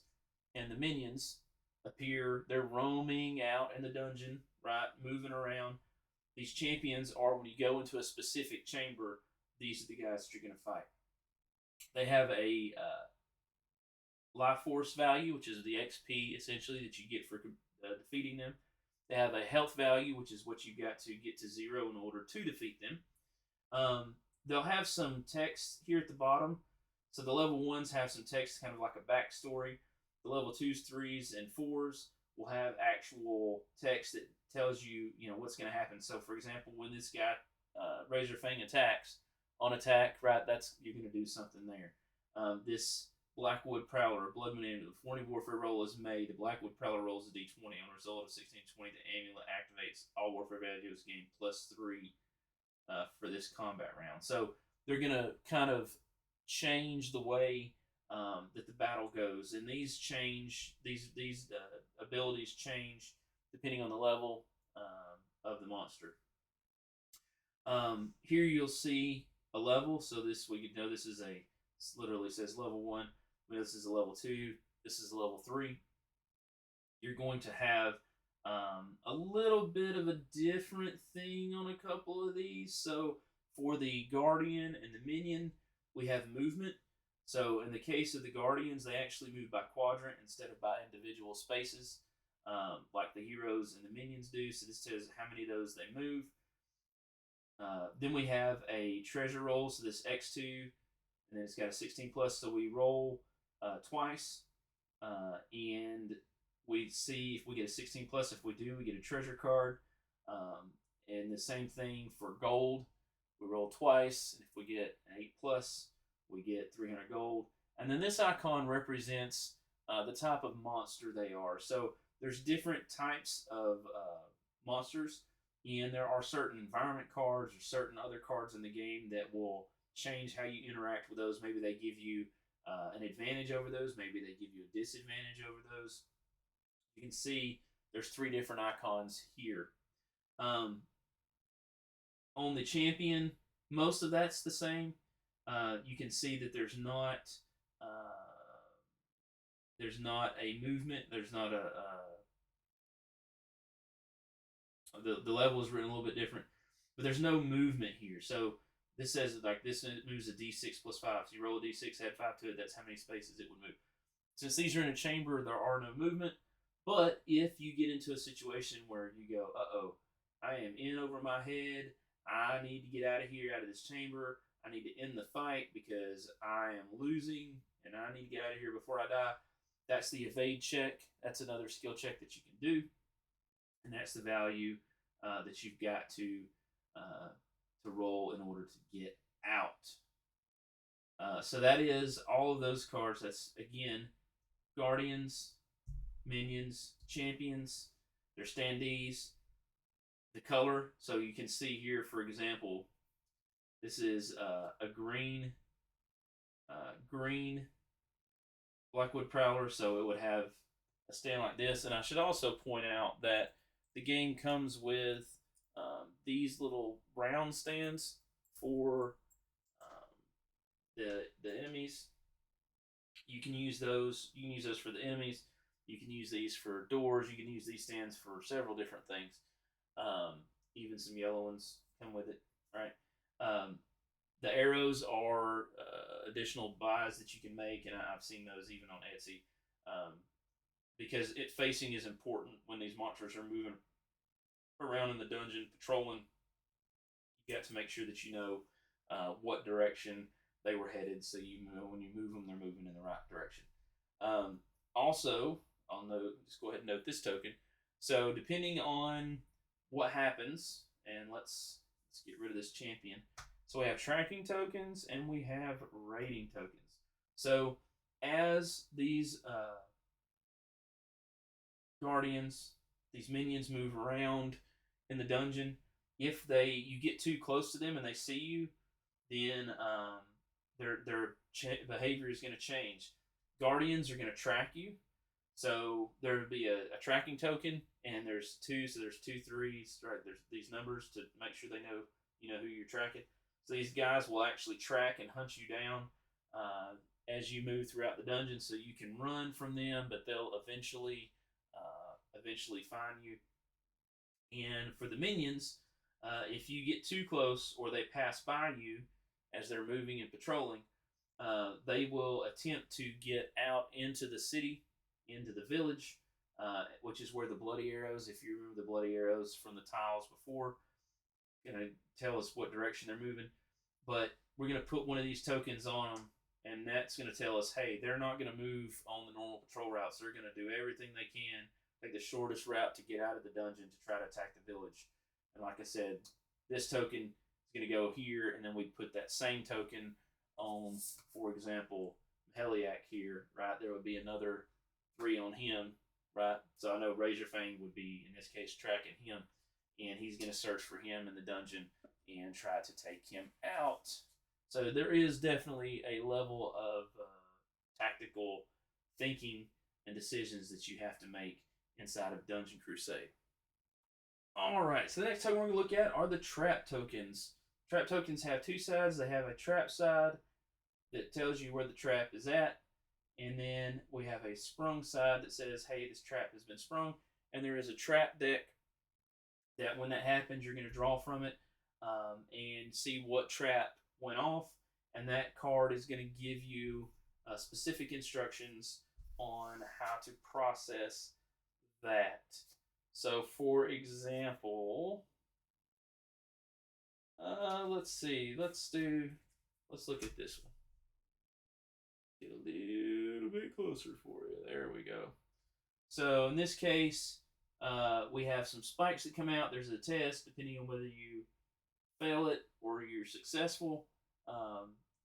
and the Minions appear, they're roaming out in the dungeon, right? Moving around. These champions are, when you go into a specific chamber, these are the guys that you're going to fight. They have a life force value, which is the XP essentially that you get for defeating them. They have a health value, which is what you've got to get to 0 in order to defeat them. They'll have some text here at the bottom. So the level 1s have some text, kind of like a backstory. The level 2s, 3s, and 4s will have actual text that tells you, what's going to happen. So, for example, when this guy, Razor Fang, attacks, on attack, right, you're going to do something there. This Blackwood Prowler, Blood Moon, before any warfare roll is made, the Blackwood Prowler rolls a d20. On a result of 16-20, the amulet activates all warfare values gain +3 for this combat round. So they're going to kind of change the way that the battle goes, and these abilities change depending on the level of the monster. Here you'll see a level, so we could know this literally says level 1. This is a level 2. This is a level 3. You're going to have a little bit of a different thing on a couple of these. So for the Guardian and the Minion, we have movement. So in the case of the Guardians, they actually move by quadrant instead of by individual spaces, like the heroes and the Minions do. So this says how many of those they move. Then we have a treasure roll, so this X2, and then it's got a 16+, so we roll twice, and we see if we get a 16+. If we do, we get a treasure card. And the same thing for gold. We roll twice, and if we get an 8+, we get 300 gold. And then this icon represents the type of monster they are. So there's different types of monsters, and there are certain environment cards or certain other cards in the game that will change how you interact with those. Maybe they give you an advantage over those. Maybe they give you a disadvantage over those. You can see there's 3 different icons here. On the champion, most of that's the same. You can see that there's not a movement. There's not the level is written a little bit different, but there's no movement here. So this says like this moves a d6 +5. So you roll a d6, add 5 to it. That's how many spaces it would move. Since these are in a chamber, there are no movement. But if you get into a situation where you go, uh-oh, I am in over my head. I need to get out of here, out of this chamber. I need to end the fight because I am losing, and I need to get out of here before I die. That's the evade check. That's another skill check that you can do. And that's the value that you've got to roll in order to get out. So that is all of those cards. That's, again, Guardians, Minions, Champions, their Standees, the color. So you can see here, for example, this is a green Blackwood Prowler, so it would have a stand like this. And I should also point out that the game comes with these little round stands for the enemies. You can use those. You can use those for the enemies. You can use these for doors. You can use these stands for several different things. Even some yellow ones come with it, right? The arrows are additional buys that you can make, and I've seen those even on Etsy. Because facing is important when these monsters are moving around in the dungeon, patrolling. You got to make sure that you know what direction they were headed, so you know when you move them, they're moving in the right direction. Also, I'll note, just go ahead and note this token. So depending on what happens, and let's get rid of this champion. So we have tracking tokens and we have rating tokens. So as these guardians, these minions move around in the dungeon, if you get too close to them and they see you, then their behavior is going to change. Guardians are going to track you, so there would be a tracking token, and there's two, so there's 2 3s, right? There's these numbers to make sure they know who you're tracking. So these guys will actually track and hunt you down as you move throughout the dungeon, so you can run from them, but they'll eventually find you. And for the minions, if you get too close or they pass by you as they're moving and patrolling, they will attempt to get out into the city, into the village, which is where the bloody arrows, if you remember the bloody arrows from the tiles before, going to tell us what direction they're moving. But we're going to put one of these tokens on them, and that's going to tell us, hey, they're not going to move on the normal patrol routes. They're going to do everything they can, take the shortest route to get out of the dungeon to try to attack the village. And like I said, this token is going to go here, and then we put that same token on, for example, Heliac here, right? There would be another 3 on him, right? So I know Razorfang would be, in this case, tracking him, and he's going to search for him in the dungeon and try to take him out. So there is definitely a level of tactical thinking and decisions that you have to make inside of Dungeon Crusade. Alright, so the next token we're going to look at are the trap tokens. Trap tokens have 2 sides. They have a trap side that tells you where the trap is at, and then we have a sprung side that says, hey, this trap has been sprung, and there is a trap deck that when that happens, you're going to draw from it and see what trap went off, and that card is going to give you specific instructions on how to process that. So, for example, let's see. Let's look at this one. Get a little bit closer for you. There we go. So, in this case, we have some spikes that come out. There's a test. Depending on whether you fail it or you're successful,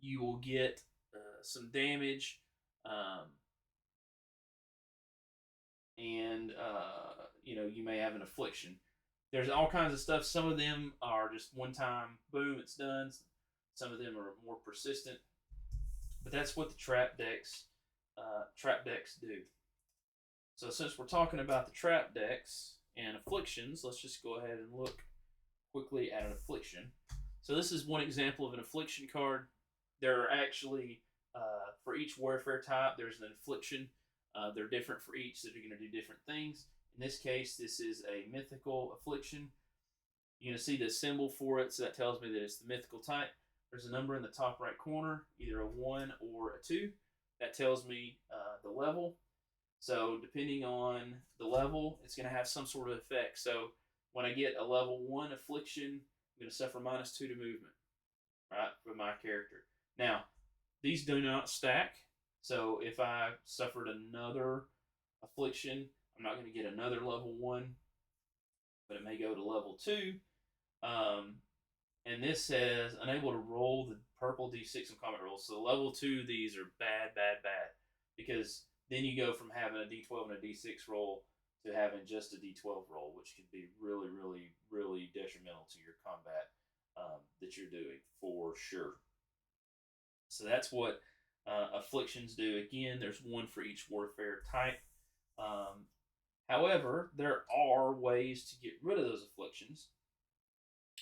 you will get some damage, and you may have an affliction. There's all kinds of stuff. Some of them are just one time, boom, it's done. Some of them are more persistent, but that's what the trap decks do. So since we're talking about the trap decks and afflictions, let's just go ahead and look quickly at an affliction. So this is one example of an affliction card. There are actually, for each warfare type, there's an affliction. They're different for each, so they're going to do different things. In this case, this is a mythical affliction. You're going to see the symbol for it, so that tells me that it's the mythical type. There's a number in the top right corner, either a 1 or a 2. That tells me the level. So depending on the level, it's going to have some sort of effect. So when I get a level 1 affliction, I'm going to suffer -2 to movement, right, for my character. Now, these do not stack. So if I suffered another affliction, I'm not going to get another level 1, but it may go to level 2. And this says unable to roll the purple D6 in combat rolls. So level 2, these are bad, because then you go from having a D12 and a D6 roll to having just a D12 roll, which can be really, really, really detrimental to your combat that you're doing for sure. So that's what afflictions do. Again, there's 1 for each warfare type. However, there are ways to get rid of those afflictions.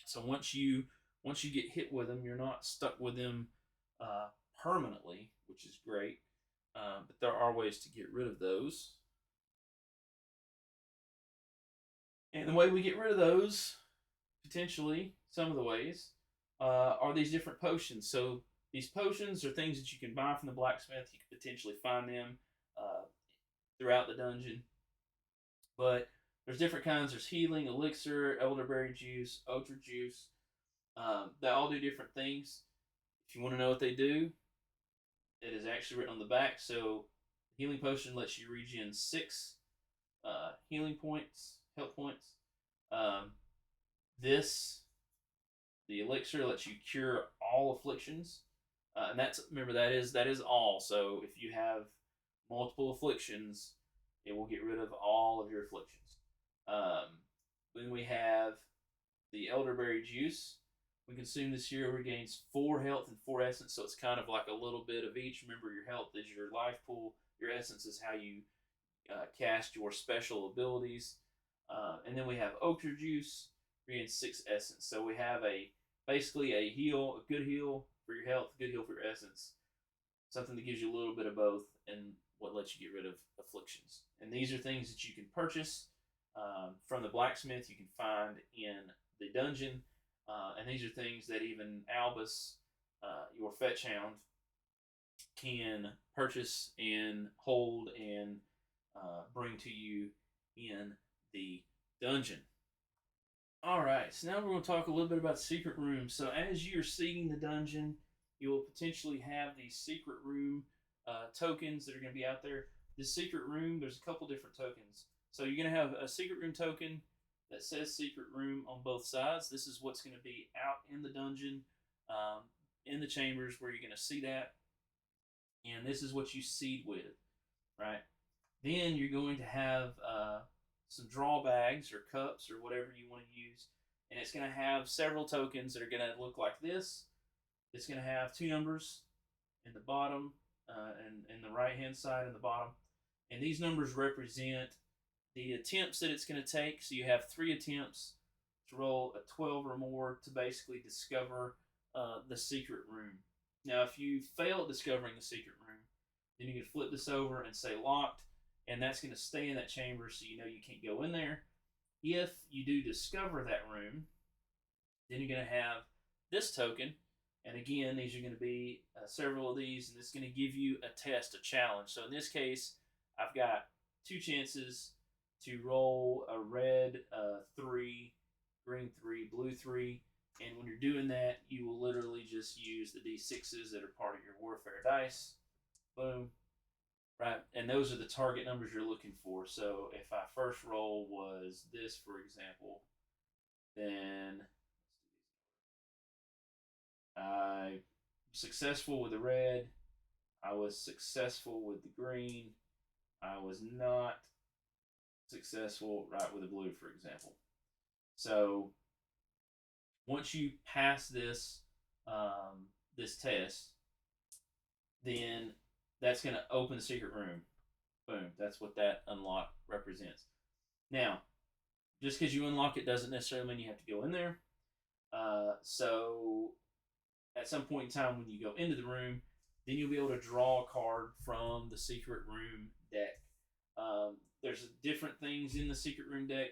So once you get hit with them, you're not stuck with them permanently, which is great. But there are ways to get rid of those. And the way we get rid of those, potentially, some of the ways, are these different potions. So these potions are things that you can buy from the blacksmith. You can potentially find them throughout the dungeon. But there's different kinds. There's healing, elixir, elderberry juice, Ocher juice. They all do different things. If you want to know what they do, it is actually written on the back. So healing potion lets you regen 6 healing points, health points. The elixir lets you cure all afflictions. And that's, remember, that is all. So if you have multiple afflictions, it will get rid of all of your afflictions. Then we have the elderberry juice. When consumed this year, regains 4 health and 4 essence, so it's kind of like a little bit of each. Remember, your health is your life pool. Your essence is how you cast your special abilities. And then we have Ocher juice, regains 6 essence. So we have basically a heal, a good heal for your health, a good heal for your essence, something that gives you a little bit of both, and what lets you get rid of afflictions. And these are things that you can purchase from the blacksmith. You can find in the dungeon. And these are things that even Albus, your fetch hound, can purchase and hold and bring to you in the dungeon. Alright, so now we're going to talk a little bit about secret rooms. So as you're seeding the dungeon, you will potentially have these secret room tokens that are going to be out there. This secret room, there's a couple different tokens. So you're going to have a secret room token that says secret room on both sides. This is what's going to be out in the dungeon, in the chambers where you're going to see that. And this is what you seed with, right? Then you're going to have some draw bags or cups or whatever you want to use. And it's going to have several tokens that are going to look like this. It's going to have 2 numbers in the bottom and the right-hand side and the bottom. And these numbers represent the attempts that it's going to take. So you have 3 attempts to roll a 12 or more to basically discover the secret room. Now, if you fail at discovering the secret room, then you can flip this over and say locked, and that's going to stay in that chamber, so you know you can't go in there. If you do discover that room, then you're going to have this token, and again, these are going to be several of these, and it's going to give you a test, a challenge. So in this case, I've got 2 chances to roll a red 3, green 3, blue 3, and when you're doing that, you will literally just use the D6s that are part of your warfare dice. Boom. Right, and those are the target numbers you're looking for. So if I first roll was this, for example, then I successful with the red, I was successful with the green, I was not successful right with the blue, for example. So once you pass this this test, then that's going to open the secret room. Boom. That's what that unlock represents. Now, just because you unlock it doesn't necessarily mean you have to go in there. So at some point in time when you go into the room, then you'll be able to draw a card from the secret room deck. There's different things in the secret room deck.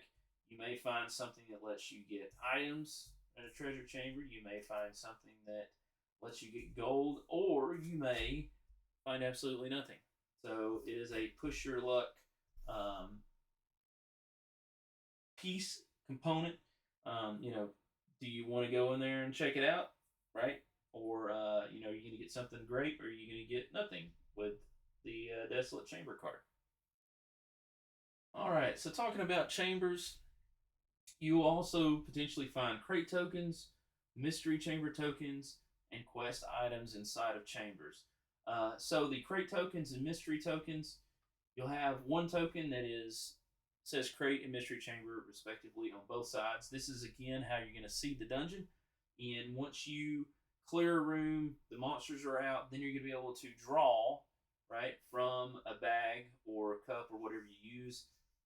You may find something that lets you get items in a treasure chamber. You may find something that lets you get gold, or you may find absolutely nothing. So it is a push your luck piece component. Do you want to go in there and check it out, right? Or you're going to get something great, or you're going to get nothing with the Desolate Chamber card. All right, so talking about chambers, you will also potentially find crate tokens, mystery chamber tokens, and quest items inside of chambers. So the crate tokens and mystery tokens, you'll have one token that says crate and mystery chamber respectively on both sides. This is again how you're going to seed the dungeon. And once you clear a room, the monsters are out, then you're going to be able to draw, right, from a bag or a cup or whatever you use,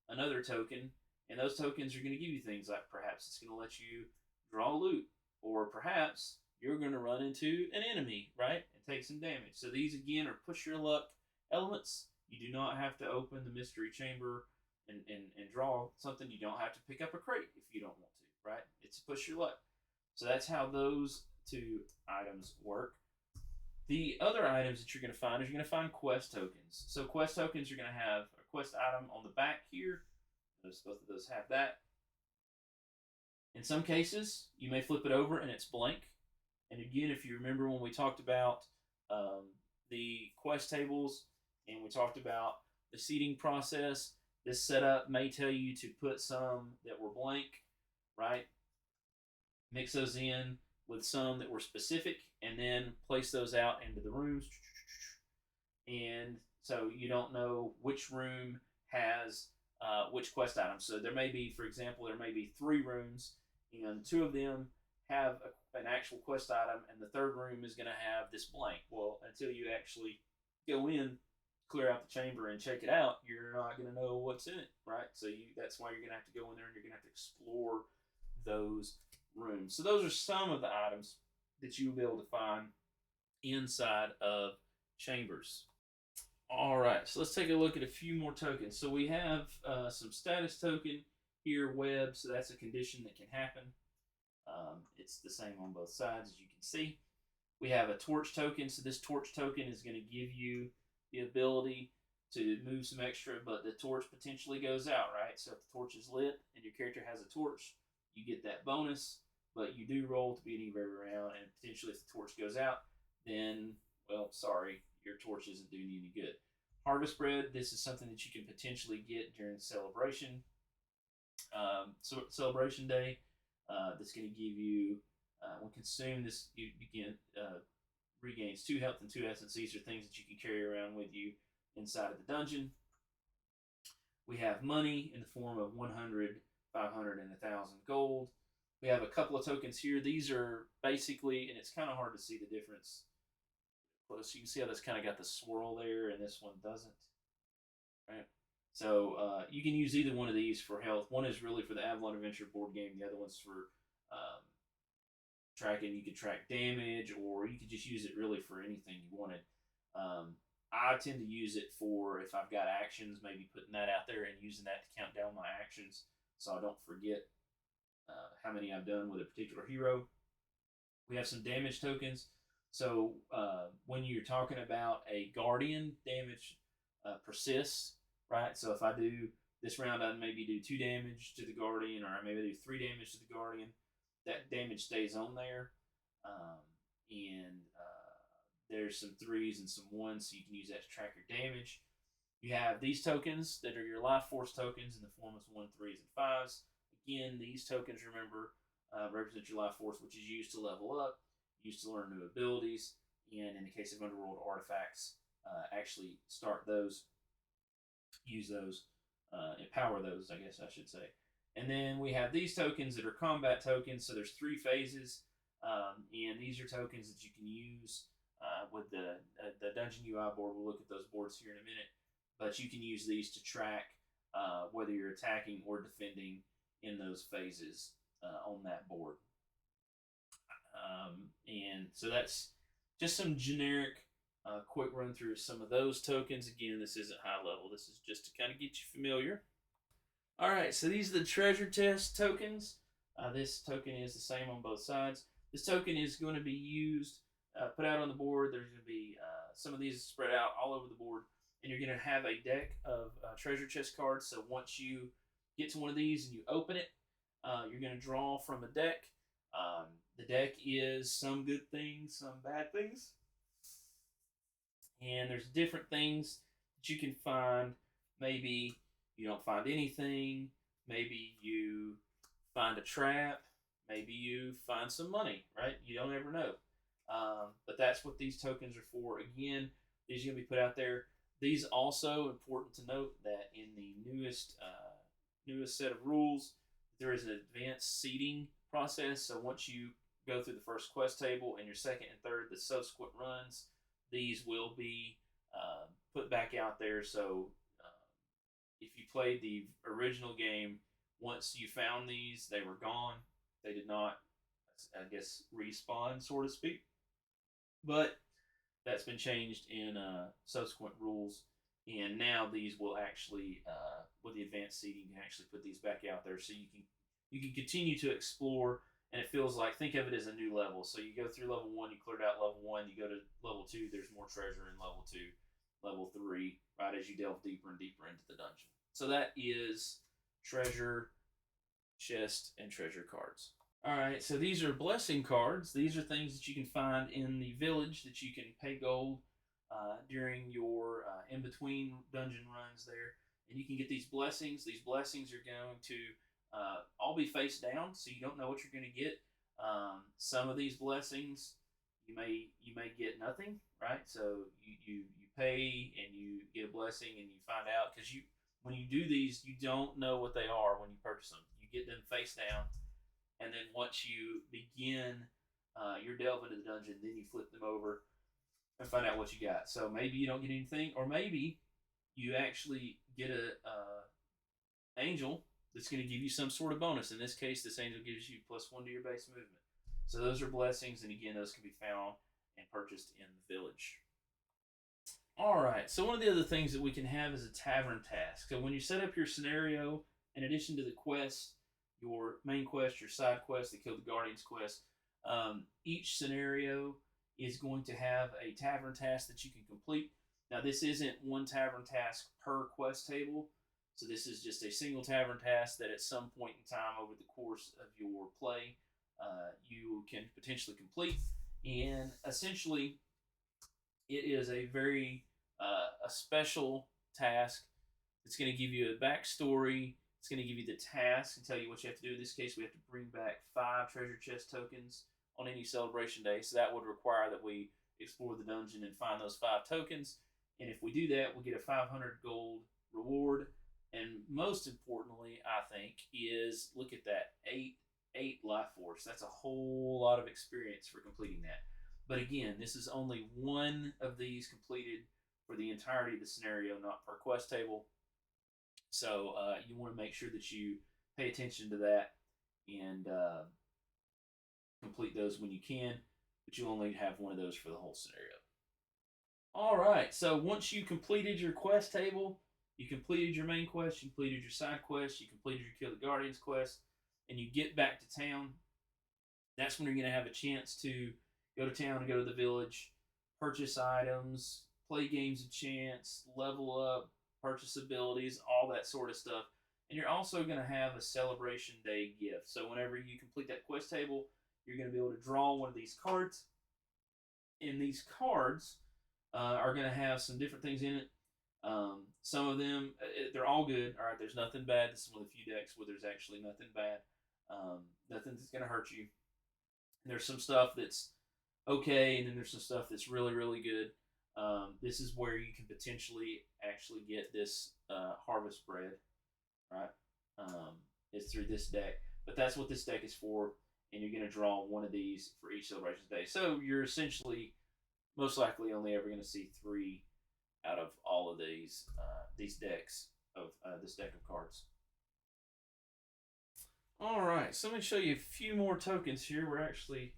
another token. And those tokens are going to give you things like perhaps it's going to let you draw loot, or perhaps you're going to run into an enemy, right, and take some damage. So these, again, are push your luck elements. You do not have to open the mystery chamber and draw something. You don't have to pick up a crate if you don't want to, right? It's push your luck. So that's how those 2 items work. The other items that you're going to find is you're going to find quest tokens. So quest tokens are going to have a quest item on the back here. Both of those have that. In some cases, you may flip it over and it's blank. And again, if you remember when we talked about the quest tables and we talked about the seeding process, this setup may tell you to put some that were blank, right? Mix those in, with some that were specific, and then place those out into the rooms. And so you don't know which room has which quest item. So there may be, for example, there may be 3 rooms, and 2 of them have an actual quest item, and the 3rd room is going to have this blank. Well, until you actually go in, clear out the chamber, and check it out, you're not going to know what's in it, right? So that's why you're going to have to go in there and you're going to have to explore those rooms. So those are some of the items that you will be able to find inside of chambers. All right, so let's take a look at a few more tokens. So we have some status token here, web, so that's a condition that can happen. It's the same on both sides, as you can see. We have a torch token, so this torch token is going to give you the ability to move some extra, but the torch potentially goes out, right? So if the torch is lit and your character has a torch, you get that bonus, but you do roll to be anywhere around, and potentially if the torch goes out, then, well, sorry, your torch isn't doing you any good. Harvest bread, this is something that you can potentially get during celebration. Celebration day, that's going to give you, when consumed, this you begin regains 2 health and 2 essence. These are things that you can carry around with you inside of the dungeon. We have money in the form of 100, 500, and 1,000 gold. We have a couple of tokens here. These are basically, and it's kind of hard to see the difference. So you can see how this kind of got the swirl there, and this one doesn't. Right. So you can use either one of these for health. One is really for the Avalan Adventure board game. The other one's for tracking. You could track damage, or you could just use it really for anything you wanted. I tend to use it for if I've got actions, maybe putting that out there and using that to count down my actions so I don't forget how many I've done with a particular hero. We have some damage tokens. So when you're talking about a guardian, damage persists, right? So if I do this round, I maybe do 2 damage to the guardian, or I maybe do 3 damage to the guardian. That damage stays on there, and there's some 3s and some 1s, so you can use that to track your damage. You have these tokens that are your life force tokens in the form of 1, 3s, and 5s. Again, these tokens, remember, represent your life force, which is used to level up, used to learn new abilities, and in the case of Underworld artifacts, actually start those, use those, empower those, I guess I should say. And then we have these tokens that are combat tokens, so there's 3 phases, and these are tokens that you can use with the Dungeon UI board. We'll look at those boards here in a minute, but you can use these to track whether you're attacking or defending in those phases on that board. And so that's just some generic quick run through of some of those tokens. Again, this isn't high level. This is just to kind of get you familiar. All right, so these are the treasure chest tokens. This token is the same on both sides. This token is going to be used, put out on the board. There's going to be some of these spread out all over the board, and you're going to have a deck of treasure chest cards. So once you get to one of these and you open it, you're going to draw from a deck. The deck is some good things, some bad things. And there's different things that you can find. Maybe you don't find anything. Maybe you find a trap. Maybe you find some money, right? You don't ever know. But that's what these tokens are for. Again, these are going to be put out there. These also, important to note that in the newest set of rules, there is an advanced seeding process. So once you go through the first quest table and your second and third, the subsequent runs, these will be put back out there. So if you played the original game, once you found these, they were gone. They did not, I guess, respawn, so to speak. But that's been changed in subsequent rules. And now these will actually, with the advanced seeding, you can actually put these back out there, so you can continue to explore. And it feels like, think of it as a new level. So you go through level 1, you cleared out level 1, you go to level 2, there's more treasure in level 2, level 3, right, as you delve deeper and deeper into the dungeon. So that is treasure chest and treasure cards. All right, so these are blessing cards. These are things that you can find in the village that you can pay gold during your in-between dungeon runs there. And you can get these blessings. These blessings are going to all be face down, so you don't know what you're going to get. Some of these blessings you may get nothing, right? So you pay and you get a blessing and you find out because you when you do these you don't know what they are when you purchase them. You get them face down, and then once you begin your delve into the dungeon, then you flip them over and find out what you got. So maybe you don't get anything, or maybe you actually get a angel that's going to give you some sort of bonus. In this case, this angel gives you +1 to your base movement. So those are blessings, and again, those can be found and purchased in the village. All right, so one of the other things that we can have is a tavern task. So when you set up your scenario, in addition to the quest, your main quest, your side quest, the Kill the Guardians quest, each scenario is going to have a tavern task that you can complete. Now, this isn't one tavern task per quest table, so this is just a single tavern task that at some point in time over the course of your play, you can potentially complete. And essentially, it is a very a special task. It's going to give you a backstory. It's going to give you the task and tell you what you have to do. In this case, we have to bring back 5 treasure chest tokens on any celebration day. So that would require that we explore the dungeon and find those 5 tokens. And if we do that, we get a 500 gold reward. And most importantly, I think, is look at that 8 life force. That's a whole lot of experience for completing that. But again, this is only one of these completed for the entirety of the scenario, not per quest table. So you want to make sure that you pay attention to that and complete those when you can, but you only have one of those for the whole scenario. All right, so once you completed your quest table, you completed your main quest, you completed your side quest, you completed your Kill the Guardians quest, and you get back to town, that's when you're going to have a chance to go to town and go to the village, purchase items, play games of chance, level up, purchase abilities, all that sort of stuff. And you're also going to have a celebration day gift. So whenever you complete that quest table, you're going to be able to draw one of these cards. And these cards are going to have some different things in it. Some of them, they're all good. All right, there's nothing bad. This is one of the few decks where there's actually nothing bad. Nothing that's going to hurt you. And there's some stuff that's okay, and then there's some stuff that's really, really good. This is where you can potentially actually get this harvest bread, right? It's through this deck. But that's what this deck is for, and you're going to draw one of these for each celebration day. So you're essentially, most likely, only ever going to see 3 out of all of these decks of this deck of cards. All right, so let me show you a few more tokens here. We're actually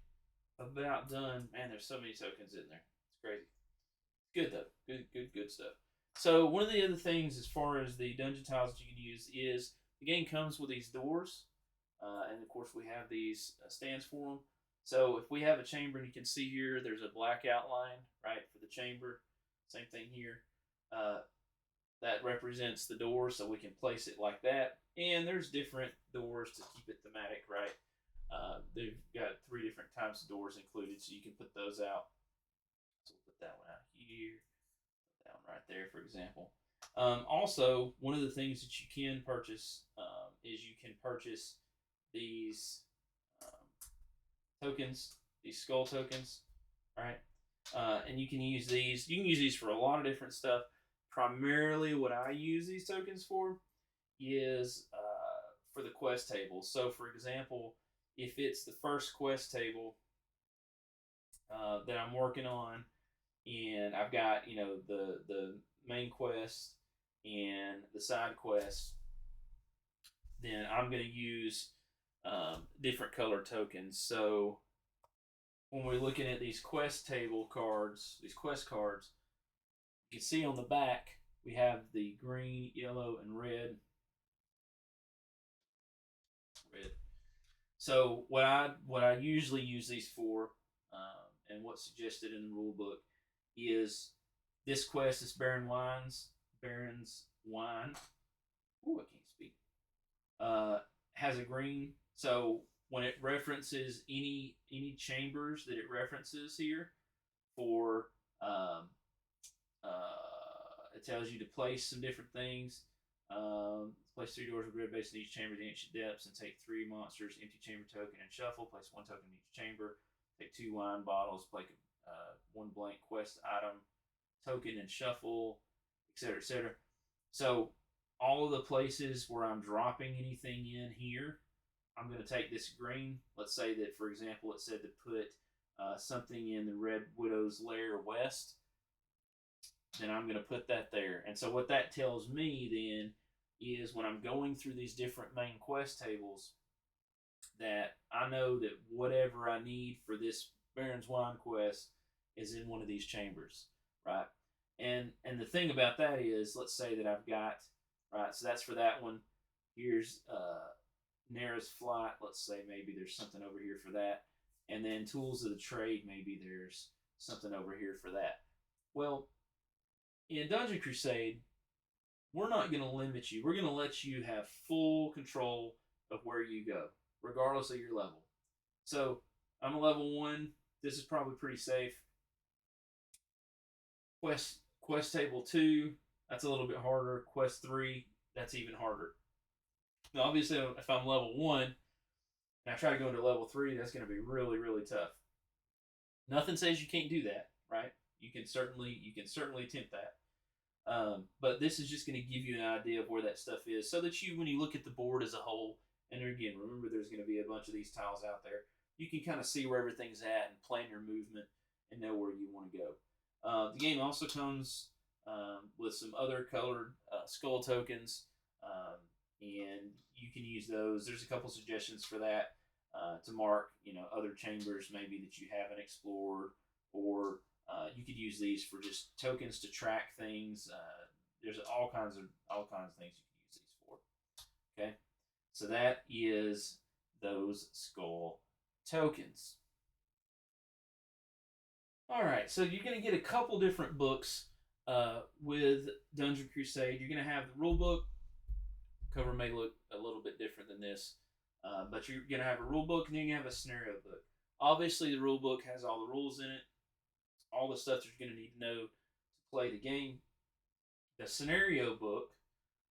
about done. Man, there's so many tokens in there. It's crazy. Good though. Good stuff. So one of the other things as far as the dungeon tiles that you can use is the game comes with these doors. And of course we have these stands for them. So if we have a chamber and you can see here, there's a black outline, right, for the chamber. Same thing here. That represents the door, so we can place it like that. And there's different doors to keep it thematic, right? They've got 3 different types of doors included, so you can put those out. So we'll put that one out here, put that one right there, for example. Also, one of the things that you can purchase is you can purchase these tokens, these skull tokens, right? And you can use these. You can use these for a lot of different stuff. Primarily, what I use these tokens for is for the quest table. So, for example, if it's the first quest table that I'm working on, and I've got the main quest and the side quest, then I'm going to use different color tokens. So when we're looking at these quest table cards, these quest cards, you can see on the back we have the green, yellow, and red. So what I usually use these for, and what's suggested in the rule book, is this quest is Baron's Wine. Ooh, I can't speak. Has a green. So when it references any chambers that it references here, for it tells you to place some different things. Place 3 doors with grid base in each chamber, the ancient depths, and take 3 monsters, empty chamber token, and shuffle. Place 1 token in each chamber. Take 2 wine bottles. Play 1 blank quest item token and shuffle, etc., etc. So all of the places where I'm dropping anything in here, I'm going to take this green. Let's say that, for example, it said to put something in the Red Widow's Lair West. Then I'm going to put that there. And so what that tells me then is when I'm going through these different main quest tables, that I know that whatever I need for this Baron's Wine quest is in one of these chambers, right? And the thing about that is, let's say that I've got, right, so that's for that one. Here's Nara's Flight. Let's say maybe there's something over here for that. And then Tools of the Trade, maybe there's something over here for that. Well, in Dungeon Crusade, we're not going to limit you. We're going to let you have full control of where you go, regardless of your level. So I'm a level 1. This is probably pretty safe. Quest table 2, that's a little bit harder. Quest 3, that's even harder. Now, obviously, if I'm level 1 and I try to go into level 3, that's going to be really, really tough. Nothing says you can't do that, right? You can certainly attempt that. But this is just going to give you an idea of where that stuff is, so that when you look at the board as a whole, and again, remember there's going to be a bunch of these tiles out there, you can kind of see where everything's at and plan your movement and know where you want to go. The game also comes with some other colored skull tokens, and you can use those. There's a couple suggestions for that to mark, other chambers maybe that you haven't explored, or you could use these for just tokens to track things. There's all kinds of things you can use these for. Okay, so that is those skull tokens. All right, so you're going to get a couple different books with Dungeon Crusade. You're going to have the rule book. Cover may look a little bit different than this, but you're going to have a rule book, and then you have a scenario book. Obviously, the rule book has all the rules in it, all the stuff that you're going to need to know to play the game. The scenario book,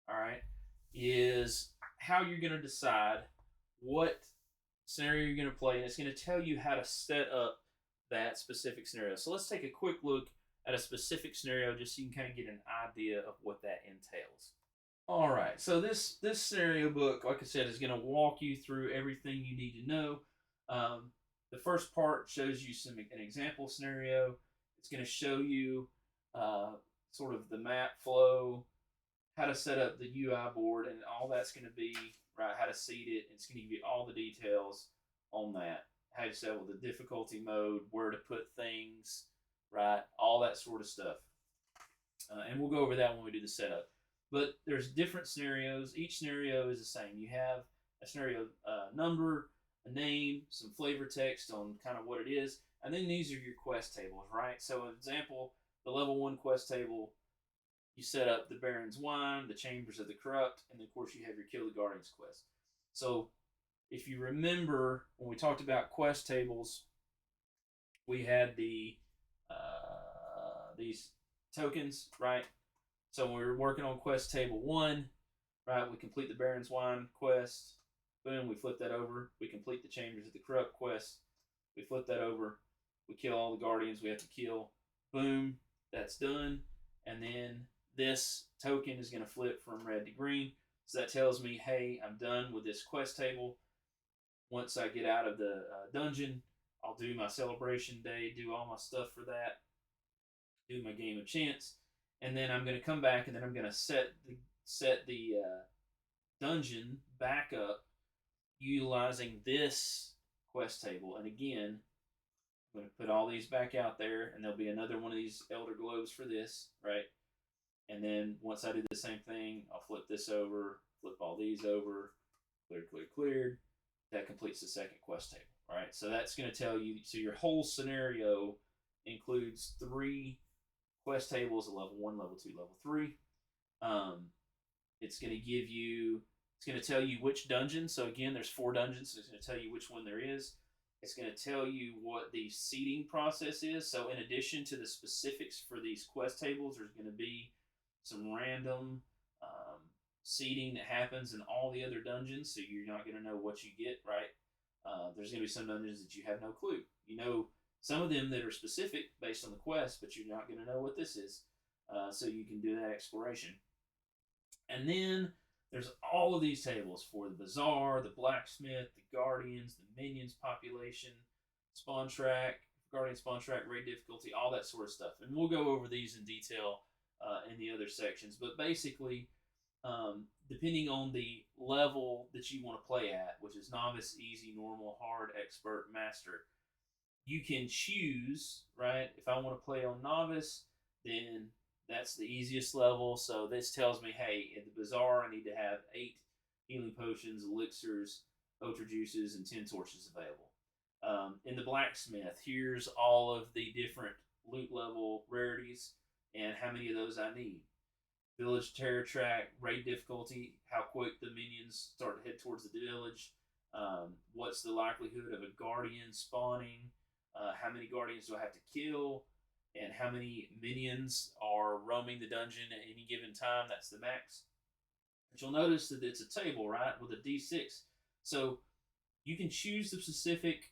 all right, is how you're going to decide what scenario you're going to play, and it's going to tell you how to set up that specific scenario. So let's take a quick look at a specific scenario just so you can kind of get an idea of what that entails. All right, so this scenario book, like I said, is going to walk you through everything you need to know. The first part shows you an example scenario. It's going to show you sort of the map flow, how to set up the UI board, and all that's going to be, right, how to seed it. It's going to give you all the details on that. How to set up the difficulty mode, where to put things, right, all that sort of stuff. And we'll go over that when we do the setup. But there's different scenarios. Each scenario is the same. You have a scenario number, a name, some flavor text on kind of what it is, and then these are your quest tables, right? So, an example, the level 1 quest table, you set up the Baron's Wine, the Chambers of the Corrupt, and then, of course, you have your Kill the Guardians quest. So, if you remember, when we talked about quest tables, we had these tokens, right? So when we were working on quest table 1, right, we complete the Baron's Wine quest. Boom, we flip that over. We complete the Chambers of the Corrupt quest. We flip that over. We kill all the Guardians we have to kill. Boom, that's done. And then this token is going to flip from red to green. So that tells me, hey, I'm done with this quest table. Once I get out of the dungeon, I'll do my celebration day, do all my stuff for that, do my game of chance, and then I'm going to come back, and then I'm going to set the dungeon back up utilizing this quest table. And again, I'm going to put all these back out there, and there'll be another one of these Elder Globes for this, right? And then once I do the same thing, I'll flip this over, flip all these over, cleared. That completes the second quest table, right? So that's going to tell you, so your whole scenario includes 3 quest tables, level 1, level 2, level 3. It's going to tell you which dungeon. So again, there's 4 dungeons, so it's going to tell you which one there is. It's going to tell you what the seeding process is. So in addition to the specifics for these quest tables, there's going to be some random seeding that happens in all the other dungeons, so you're not going to know what you get, right? There's going to be some dungeons that you have no clue. You know some of them that are specific based on the quest, but you're not going to know what this is. So you can do that exploration. And then there's all of these tables for the Bazaar, the Blacksmith, the Guardians, the Minions population, spawn track, Guardian spawn track, raid difficulty, all that sort of stuff. And we'll go over these in detail in the other sections. But basically, depending on the level that you want to play at, which is novice, easy, normal, hard, expert, master, you can choose, right? If I want to play on novice, then that's the easiest level. So this tells me, hey, in the Bazaar, I need to have 8 healing potions, elixirs, Ocher juices, and 10 torches available. In the Blacksmith, here's all of the different loot level rarities and how many of those I need. Village terror track, raid difficulty, how quick the minions start to head towards the village, what's the likelihood of a guardian spawning, how many guardians do I have to kill, and how many minions are roaming the dungeon at any given time. That's the max. But you'll notice that it's a table, right, with a D6. So you can choose the specific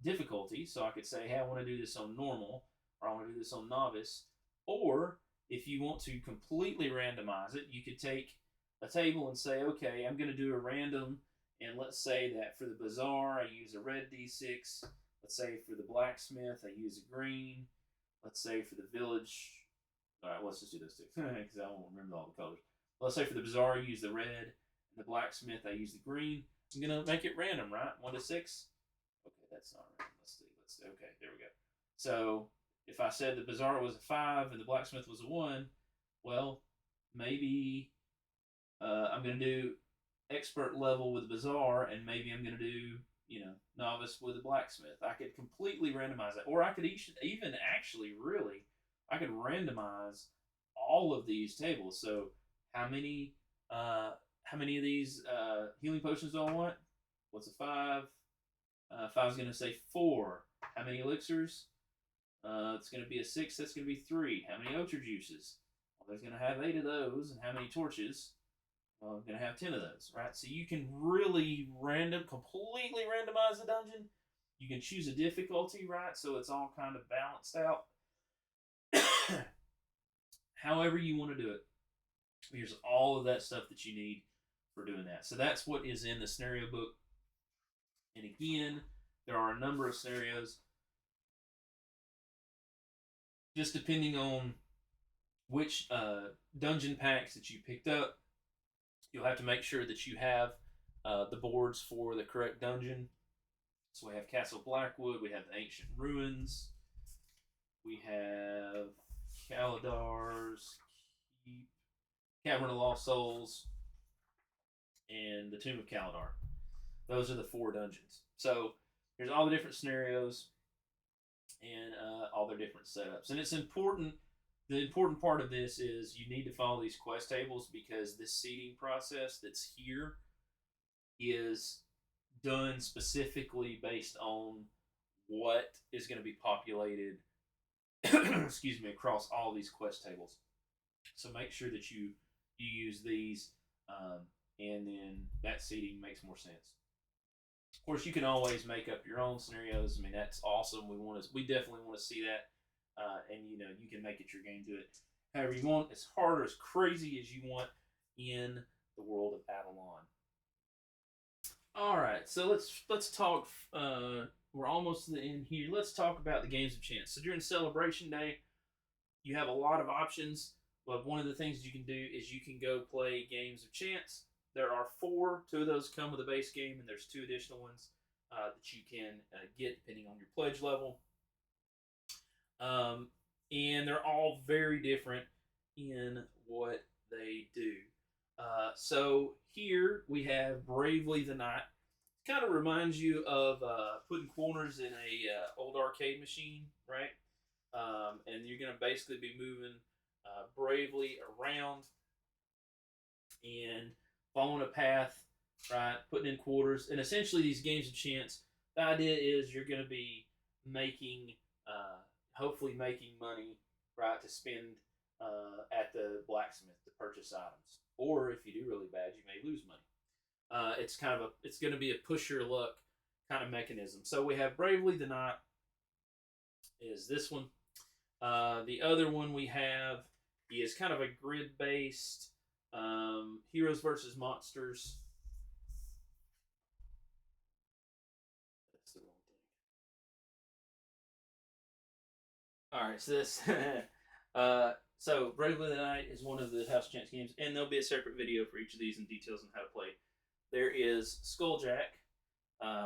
difficulty. So I could say, hey, I want to do this on normal, or I want to do this on novice. Or if you want to completely randomize it, you could take a table and say, okay, I'm going to do a random, and let's say that for the Bazaar, I use a red D6. Let's say for the Blacksmith, I use a green. Let's say for the Village, all right, let's just do those 2 because I won't remember all the colors. Let's say for the Bazaar, I use the red, and the Blacksmith, I use the green. I'm going to make it random, right? 1 to 6. Okay, that's not random. Let's see. Okay, there we go. So if I said the Bazaar was a 5 and the Blacksmith was a 1, well, maybe I'm going to do expert level with the Bazaar, and maybe I'm going to do, novice with the Blacksmith. I could completely randomize it. Or I could even actually, really, I could randomize all of these tables. So how many of these healing potions do I want? What's a 5? 5 is going to say 4. How many elixirs? It's going to be a 6. That's going to be 3. How many Ocher juices? Well, there's going to have 8 of those. And how many torches? Well, I'm going to have 10 of those, right? So you can really completely randomize the dungeon. You can choose a difficulty, right? So it's all kind of balanced out. However you want to do it. Here's all of that stuff that you need for doing that. So that's what is in the scenario book. And again, there are a number of scenarios. Just depending on which dungeon packs that you picked up, you'll have to make sure that you have the boards for the correct dungeon. So we have Castle Blackwood, we have the Ancient Ruins, we have Kaladar's Keep, Cavern of Lost Souls, and the Tomb of Kaladar. Those are the 4 dungeons. So here's all the different scenarios and all their different setups. And it's important. The important part of this is you need to follow these quest tables, because this seeding process that's here is done specifically based on what is going to be populated across all these quest tables. So make sure that you use these, and then that seeding makes more sense. Of course, you can always make up your own scenarios. I mean, that's awesome. We definitely want to see that. And you can make it your game, do it however you want, as hard or as crazy as you want in the world of Avalan. All right, so let's talk. We're almost to the end here. Let's talk about the games of chance. So during Celebration Day, you have a lot of options. But one of the things you can do is you can go play games of chance. There are 4. 2 of those come with a base game, and there's 2 additional ones that you can get depending on your pledge level. And they're all very different in what they do. So here we have Bravely the Night. Kind of reminds you of putting corners in a old arcade machine, right? And you're going to basically be moving bravely around and following a path, right? Putting in quarters. And essentially these games of chance, the idea is you're going to be making hopefully making money, right, to spend at the blacksmith to purchase items. Or if you do really bad, you may lose money. It's going to be a push your luck kind of mechanism. So we have Bravely the Knight is this one. The other one we have is kind of a grid based heroes versus monsters. That's the wrong thing. All right, so this. So Bravely the Knight is one of the House of Chance games, and there'll be a separate video for each of these and details on how to play. There is Skulljack,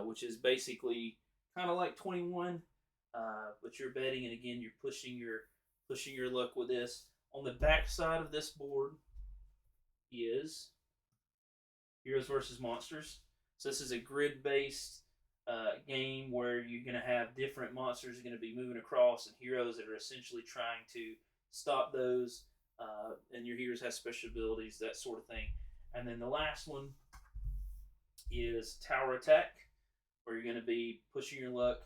which is basically kind of like 21, but you're betting, and again you're pushing your luck with this. On the back side of this board is Heroes versus Monsters. So this is a grid-based game where you're going to have different monsters are going to be moving across, and heroes that are essentially trying to stop those, and your heroes have special abilities, that sort of thing. And then the last one is Tower Attack, where you're going to be pushing your luck,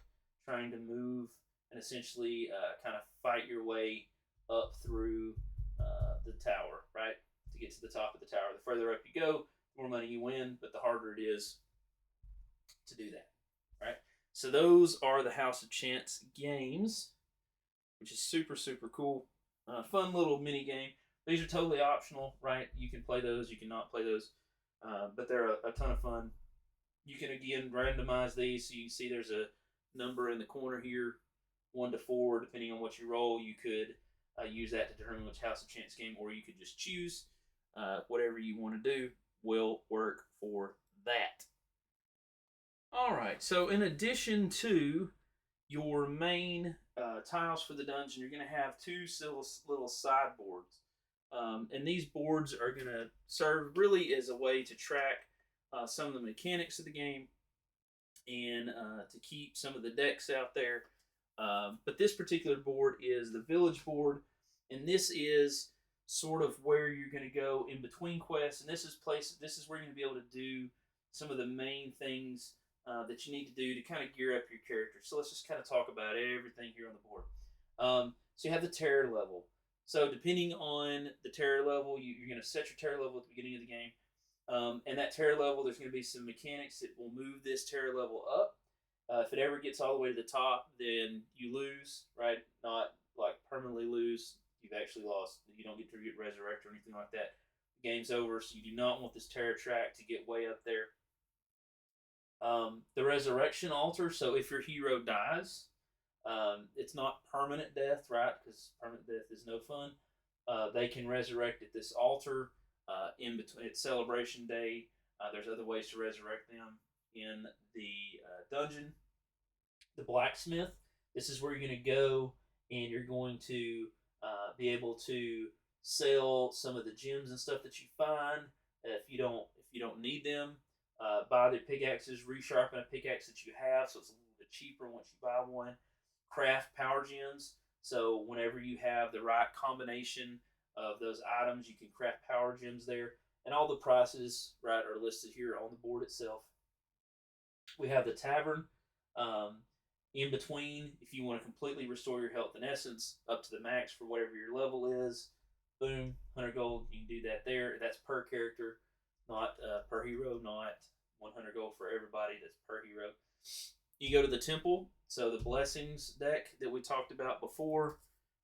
trying to move and essentially kind of fight your way up through the tower, right? To get to the top of the tower. The further up you go, the more money you win, but the harder it is to do that, right? So those are the House of Chance games, which is super, super cool. Fun little mini game. These are totally optional, right? You can play those, you cannot play those, but they're a ton of fun. You can, again, randomize these. So you can see there's a number in the corner here, 1 to 4, depending on what you roll. You could use that to determine which House of Chance game, or you could just choose whatever you want to do will work for that. All right, so in addition to your main tiles for the dungeon, you're going to have 2 little sideboards. And these boards are going to serve really as a way to track some of the mechanics of the game and to keep some of the decks out there. But this particular board is the village board, and this is sort of where you're going to go in between quests, and this is where you're going to be able to do some of the main things that you need to do to kind of gear up your character. So let's just kind of talk about everything here on the board. So you have the terror level. So depending on the terror level, you're going to set your terror level at the beginning of the game. And that terror level, there's going to be some mechanics that will move this terror level up. If it ever gets all the way to the top, then you lose, right? Not like permanently lose. You've actually lost. You don't get to get resurrected or anything like that. The game's over, so you do not want this terror track to get way up there. The resurrection altar, so if your hero dies, it's not permanent death, right? Because permanent death is no fun. They can resurrect at this altar in between. It's celebration day. There's other ways to resurrect them in the dungeon. The blacksmith, this is where you're going to go and you're going to be able to sell some of the gems and stuff that you find if you don't need them. Buy the pickaxes, resharpen a pickaxe that you have, so it's a little bit cheaper once you buy one. Craft power gems, so whenever you have the right combination of those items, you can craft power gems there. And all the prices, right, are listed here on the board itself. We have the Tavern. In between, if you want to completely restore your health and essence up to the max for whatever your level is, boom, 100 gold, you can do that there. That's per character, not per hero, not 100 gold for everybody. That's per hero. You go to the temple, so the blessings deck that we talked about before,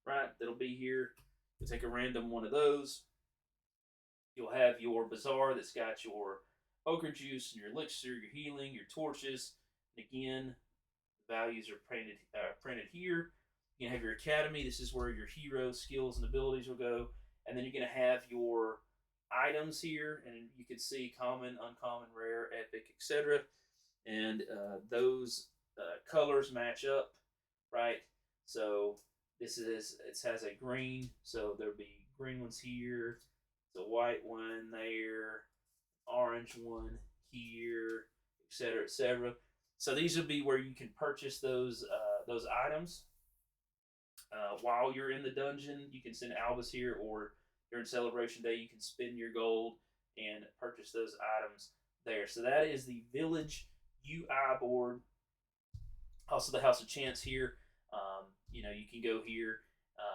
right, that'll be here. You take a random one of those. You'll have your bazaar that's got your ochre juice and your elixir, your healing, your torches. And again, the values are printed here. You can have your academy. This is where your hero skills and abilities will go. And then you're going to have your items here, and you can see common, uncommon, rare, epic, etc. And those colors match up, right? So it has a green, so there'll be green ones here, the white one there, orange one here, etc., etc. So these will be where you can purchase those items while you're in the dungeon. You can send Albus here, or during Celebration Day, you can spend your gold and purchase those items there. So that is the Village UI board. Also, the House of Chance here. You can go here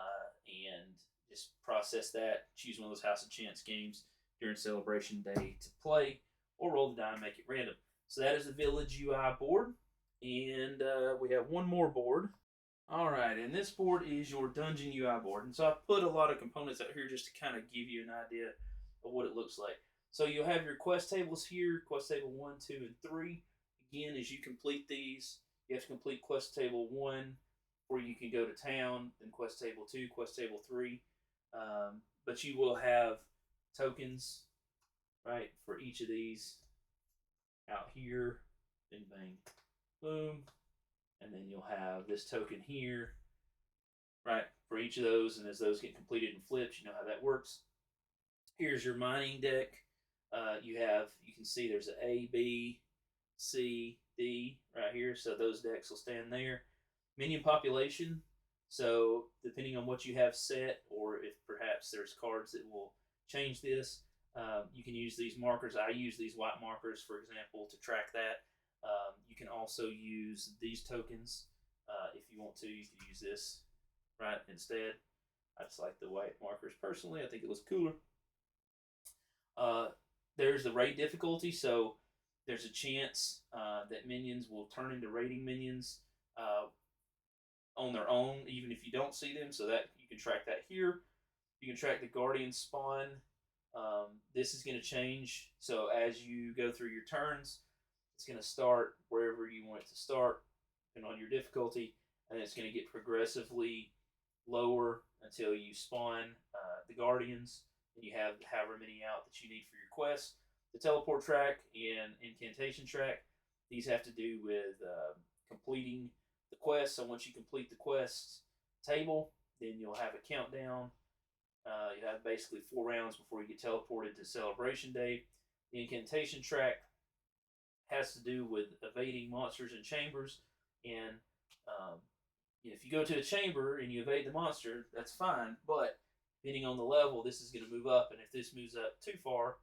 and just process that, choose one of those House of Chance games during Celebration Day to play, or roll the die and make it random. So that is the Village UI board, and we have one more board. All right, and this board is your Dungeon UI board, and so I've put a lot of components out here just to kind of give you an idea of what it looks like. So you'll have your quest tables here, quest table 1, 2, and 3. Again, as you complete these, you have to complete quest table 1 where you can go to town, then quest table 2, quest table 3. But you will have tokens, right, for each of these out here. Bing, bang, boom. And then you'll have this token here, right, for each of those. And as those get completed and flipped, you know how that works. Here's your mining deck. You can see there's an A, B, C, D right here. So those decks will stand there. Minion population. So depending on what you have set, or if perhaps there's cards that will change this, you can use these markers. I use these white markers, for example, to track that. You can also use these tokens if you want to. You can use this right instead. I just like the white markers personally. I think it looks cooler. There's the raid difficulty, so there's a chance that minions will turn into raiding minions on their own, even if you don't see them. So that you can track that here. You can track the guardian spawn. This is going to change. So as you go through your turns, it's going to start wherever you want it to start, and on your difficulty, and it's going to get progressively lower until you spawn the guardians, and you have however many out that you need for your quest. The teleport track and incantation track, these have to do with completing the quest. So once you complete the quest table, then you'll have a countdown. You have basically 4 rounds before you get teleported to Celebration Day. The incantation track has to do with evading monsters in chambers, and if you go to a chamber and you evade the monster, that's fine, but depending on the level, this is going to move up, and if this moves up too far,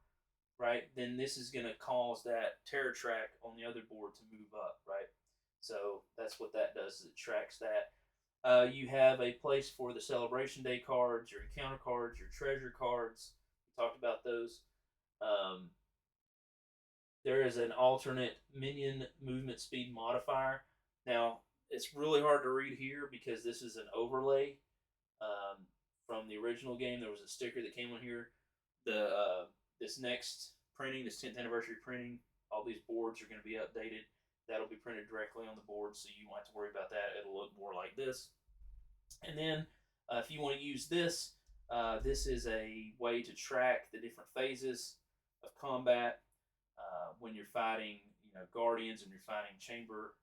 right, then this is going to cause that terror track on the other board to move up, right? So that's what that does, is it tracks that. You have a place for the Celebration Day cards, your encounter cards, your treasure cards. We talked about those. There is an alternate minion movement speed modifier. Now, it's really hard to read here because this is an overlay from the original game. There was a sticker that came on here. This next printing, this 10th anniversary printing, all these boards are going to be updated. That'll be printed directly on the board, so you won't have to worry about that. It'll look more like this. And then, if you want to use this, this is a way to track the different phases of combat when you're fighting, guardians, and you're fighting chamber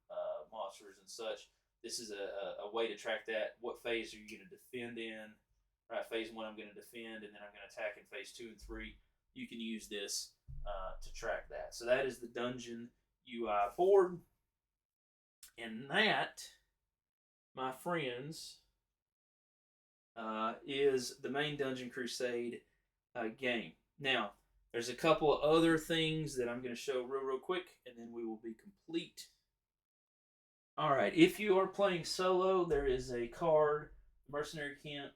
monsters and such. This is a way to track that. What phase are you going to defend in? Right, phase 1 I'm going to defend, and then I'm going to attack in phase 2 and 3. You can use this to track that. So that is the Dungeon UI board. And that, my friends, is the main Dungeon Crusade game. Now, there's a couple of other things that I'm going to show real quick, and then we will be complete. Alright, if you are playing solo, there is a card, Mercenary Camp.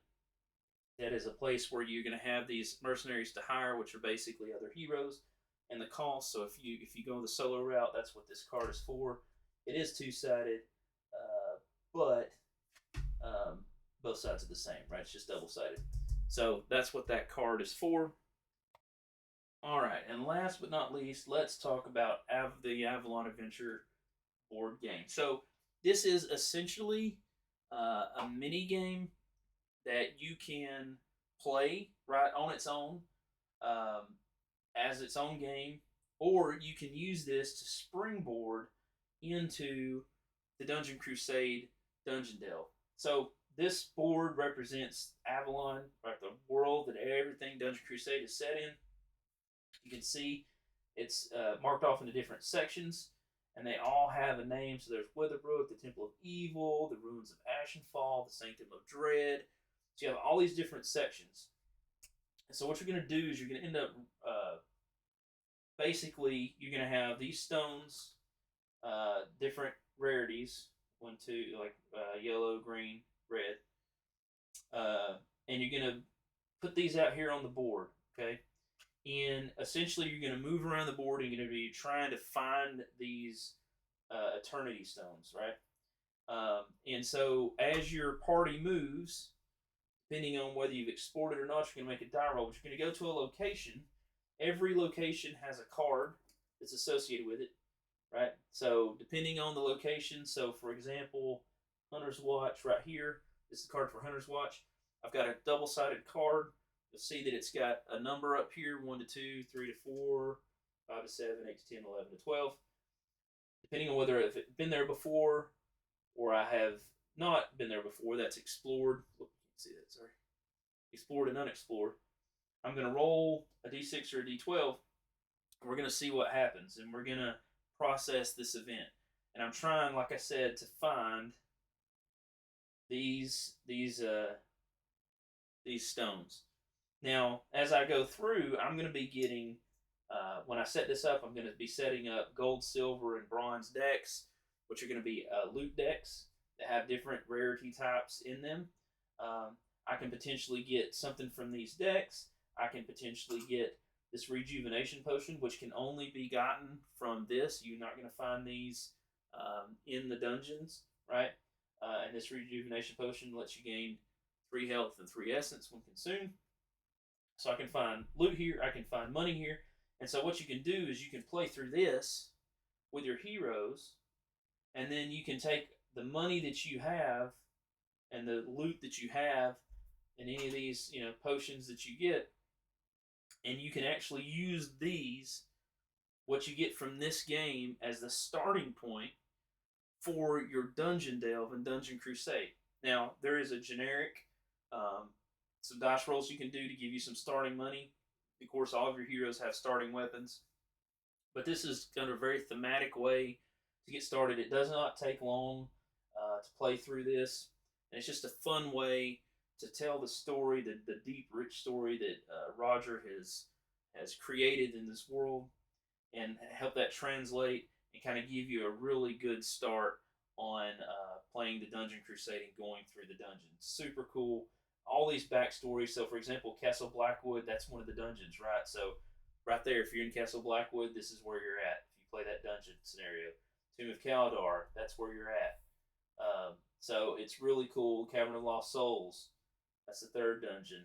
That is a place where you're going to have these mercenaries to hire, which are basically other heroes, and the cost. So if you go the solo route, that's what this card is for. It is 2-sided, but both sides are the same, right? It's just double-sided. So that's what that card is for. All right, and last but not least, let's talk about the Avalan Adventure board game. So this is essentially a mini game that you can play right on its own as its own game, or you can use this to springboard into the Dungeon Crusade Dungeon Delve. So this board represents Avalan, right, the world that everything Dungeon Crusade is set in. You can see it's marked off into different sections, and they all have a name. So there's Witherbrook, the Temple of Evil, the Ruins of Ashenfall, the Sanctum of Dread. So you have all these different sections. And so what you're going to do is you're going to end up, basically, you're going to have these stones, different rarities, 1, 2, like yellow, green, red. And you're going to put these out here on the board, okay? And essentially, you're going to move around the board and you're going to be trying to find these Eternity Stones, right? And so, as your party moves, depending on whether you've explored it or not, you're going to make a die roll. But you're going to go to a location. Every location has a card that's associated with it, right? So, depending on the location, so for example, Hunter's Watch right here, this is the card for Hunter's Watch. I've got a double-sided card. You'll see that it's got a number up here, 1 to 2, 3 to 4, 5 to 7, 8 to 10, 11 to 12. Depending on whether I've been there before or I have not been there before, that's explored. Look, you can see that, sorry. Explored and unexplored. I'm going to roll a d6 or a d12, and we're going to see what happens, and we're going to process this event. And I'm trying, like I said, to find these stones. Now, as I go through, I'm going to be getting, when I set this up, I'm going to be setting up gold, silver, and bronze decks, which are going to be loot decks that have different rarity types in them. I can potentially get something from these decks. I can potentially get this rejuvenation potion, which can only be gotten from this. You're not going to find these in the dungeons, right? And this rejuvenation potion lets you gain 3 health and 3 essence when consumed. So I can find loot here, I can find money here. And so what you can do is you can play through this with your heroes, and then you can take the money that you have and the loot that you have and any of these, potions that you get, and you can actually use these, what you get from this game, as the starting point for your dungeon delve and dungeon crusade. Now, there is a generic some dice rolls you can do to give you some starting money. Of course, all of your heroes have starting weapons, but this is kind of a very thematic way to get started. It does not take long to play through this, and it's just a fun way to tell the story, the deep, rich story that Roger has created in this world, and help that translate and kind of give you a really good start on playing the Dungeon Crusade and going through the dungeons. Super cool. All these backstories. So, for example, Castle Blackwood, that's one of the dungeons, right? So, right there, if you're in Castle Blackwood, this is where you're at. If you play that dungeon scenario. Tomb of Kaldar, that's where you're at. So, it's really cool. Cavern of Lost Souls, that's the 3rd dungeon.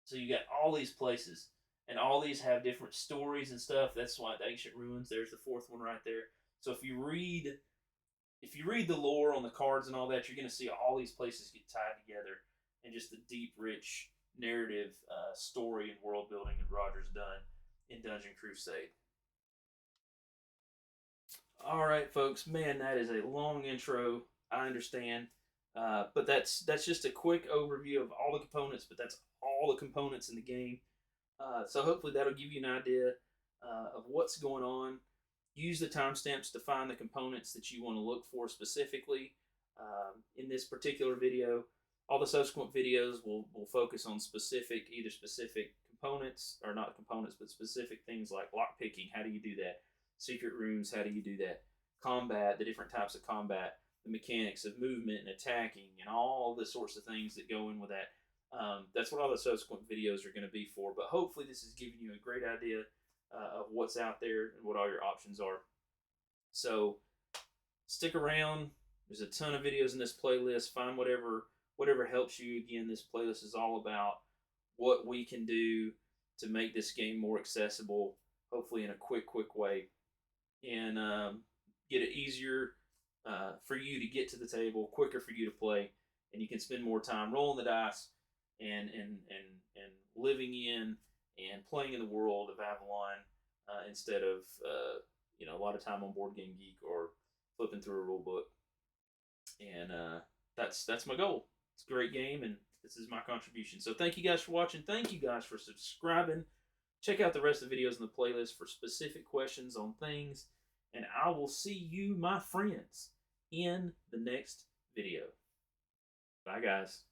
So, you got all these places, and all these have different stories and stuff. That's why the Ancient Ruins, there's the 4th one right there. So, if you read the lore on the cards and all that, you're going to see all these places get tied together, and just the deep, rich narrative story and world building that Roger's done in Dungeon Crusade. All right, folks. Man, that is a long intro. I understand, but that's just a quick overview of all the components. But that's all the components in the game. So hopefully that'll give you an idea of what's going on. Use the timestamps to find the components that you want to look for specifically in this particular video. All the subsequent videos will focus on either specific components, or not components, but specific things like lockpicking. How do you do that? Secret rooms, how do you do that? Combat, the different types of combat, the mechanics of movement and attacking, and all the sorts of things that go in with that. That's what all the subsequent videos are going to be for. But hopefully this is giving you a great idea of what's out there and what all your options are. So stick around. There's a ton of videos in this playlist. Find whatever helps you. Again, this playlist is all about what we can do to make this game more accessible, hopefully in a quick way, and get it easier for you to get to the table, quicker for you to play, and you can spend more time rolling the dice and living in and playing in the world of Avalan instead of a lot of time on Board Game Geek or flipping through a rule book. And that's my goal. It's a great game, and this is my contribution. So thank you guys for watching. Thank you guys for subscribing. Check out the rest of the videos in the playlist for specific questions on things, and I will see you, my friends, in the next video. Bye, guys.